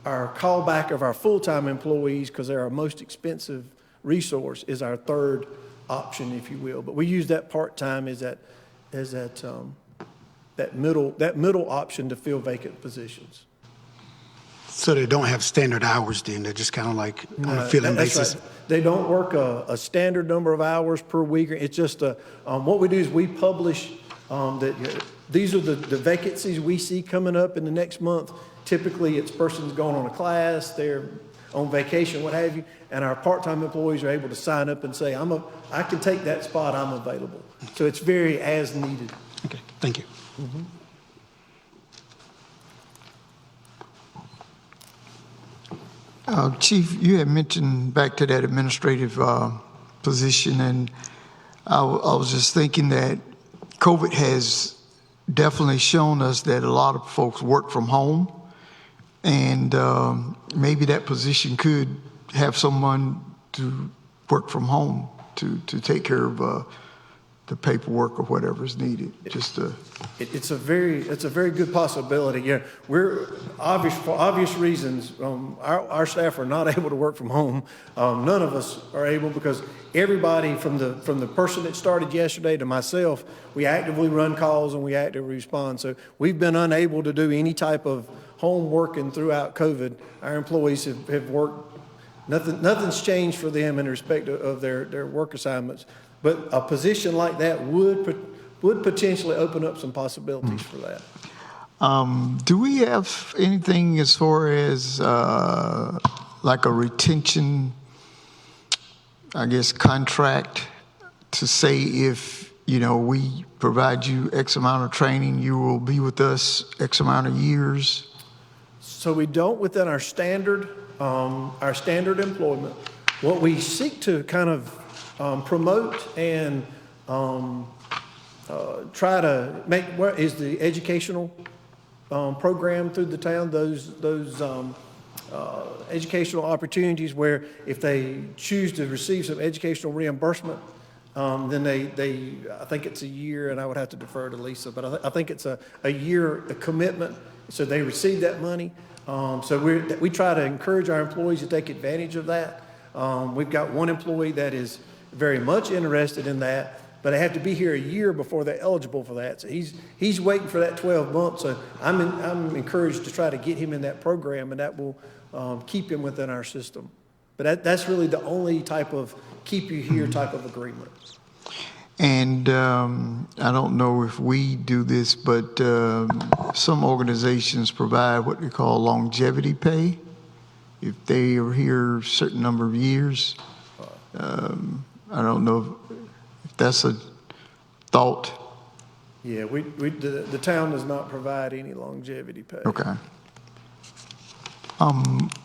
our callback of our full-time employees, because they're our most expensive resource, is our third option, if you will. But we use that part-time as that middle option to fill vacant positions. So they don't have standard hours then, they're just kind of like on a fill-in basis? Right. They don't work a standard number of hours per week. It's just what we do is we publish that these are the vacancies we see coming up in the next month. Typically, it's persons going on a class, they're on vacation, what have you, and our part-time employees are able to sign up and say, I can take that spot, I'm available. So it's very as needed. Okay, thank you. Mm-hmm. Chief, you had mentioned back to that administrative position, and I was just thinking that COVID has definitely shown us that a lot of folks work from home, and maybe that position could have someone to work from home to take care of the paperwork or whatever is needed. It's a very good possibility. Yeah, for obvious reasons. Our staff are not able to work from home. None of us are able, because everybody from the person that started yesterday to myself, we actively run calls and we actively respond. So we've been unable to do any type of home working throughout COVID. Our employees have worked. Nothing's changed for them in respect of their work assignments. But a position like that would potentially open up some possibilities for that. Do we have anything as far as like a retention, I guess, contract to say if, we provide you X amount of training, you will be with us X amount of years? So we don't within our standard employment. What we seek to kind of promote and try to make is the educational program through the town. Those educational opportunities where if they choose to receive some educational reimbursement, then I think it's a year, and I would have to defer to Lisa, but I think it's a year commitment, so they receive that money. So we try to encourage our employees to take advantage of that. We've got one employee that is very much interested in that, but they have to be here a year before they're eligible for that. So he's waiting for that 12 months. So I'm encouraged to try to get him in that program, and that will keep him within our system. But that's really the only type of keep you here type of agreement. And I don't know if we do this, but some organizations provide what they call longevity pay. If they are here a certain number of years, I don't know if that's a thought. Yeah, the town does not provide any longevity pay. Okay.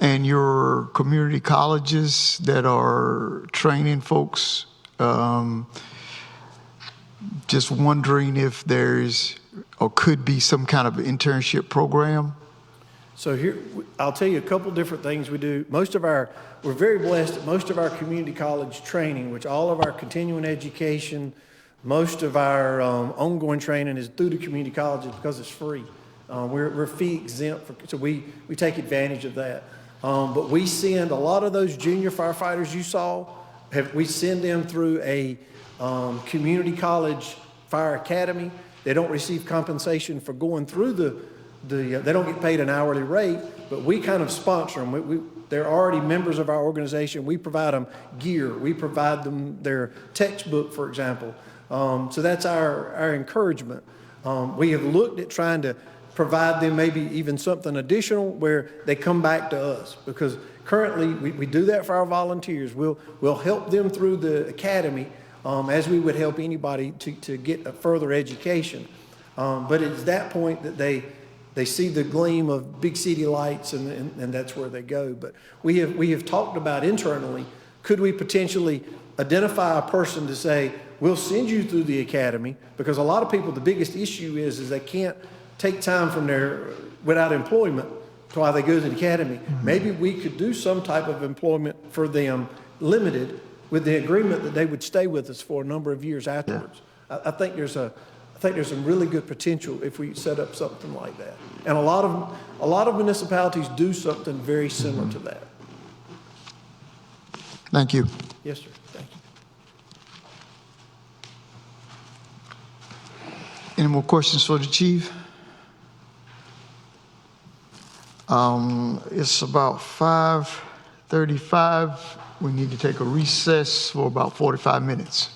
And your community colleges that are training folks, just wondering if there's or could be some kind of internship program. So here, I'll tell you a couple different things we do. We're very blessed that most of our community college training, which all of our continuing education, most of our ongoing training is through the community colleges because it's free. We're fee exempt, so we take advantage of that. But we send a lot of those junior firefighters you saw, we send them through a community college fire academy. They don't receive compensation for going through they don't get paid an hourly rate, but we kind of sponsor them. They're already members of our organization. We provide them gear. We provide them their textbook, for example. So that's our encouragement. We have looked at trying to provide them maybe even something additional where they come back to us, because currently we do that for our volunteers. We'll help them through the academy as we would help anybody to get a further education. But it's that point that they see the gleam of big city lights, and that's where they go. But we have talked about internally, could we potentially identify a person to say, we'll send you through the academy, because a lot of people, the biggest issue is they can't take time from without employment while they go to the academy. Mm-hmm. Maybe we could do some type of employment for them, limited, with the agreement that they would stay with us for a number of years afterwards. Yeah. I think there's some really good potential if we set up something like that. And a lot of municipalities do something very similar to that. Thank you. Yes, sir. Thank you. Any more questions for the chief? It's about 5:35. We need to take a recess for about 45 minutes.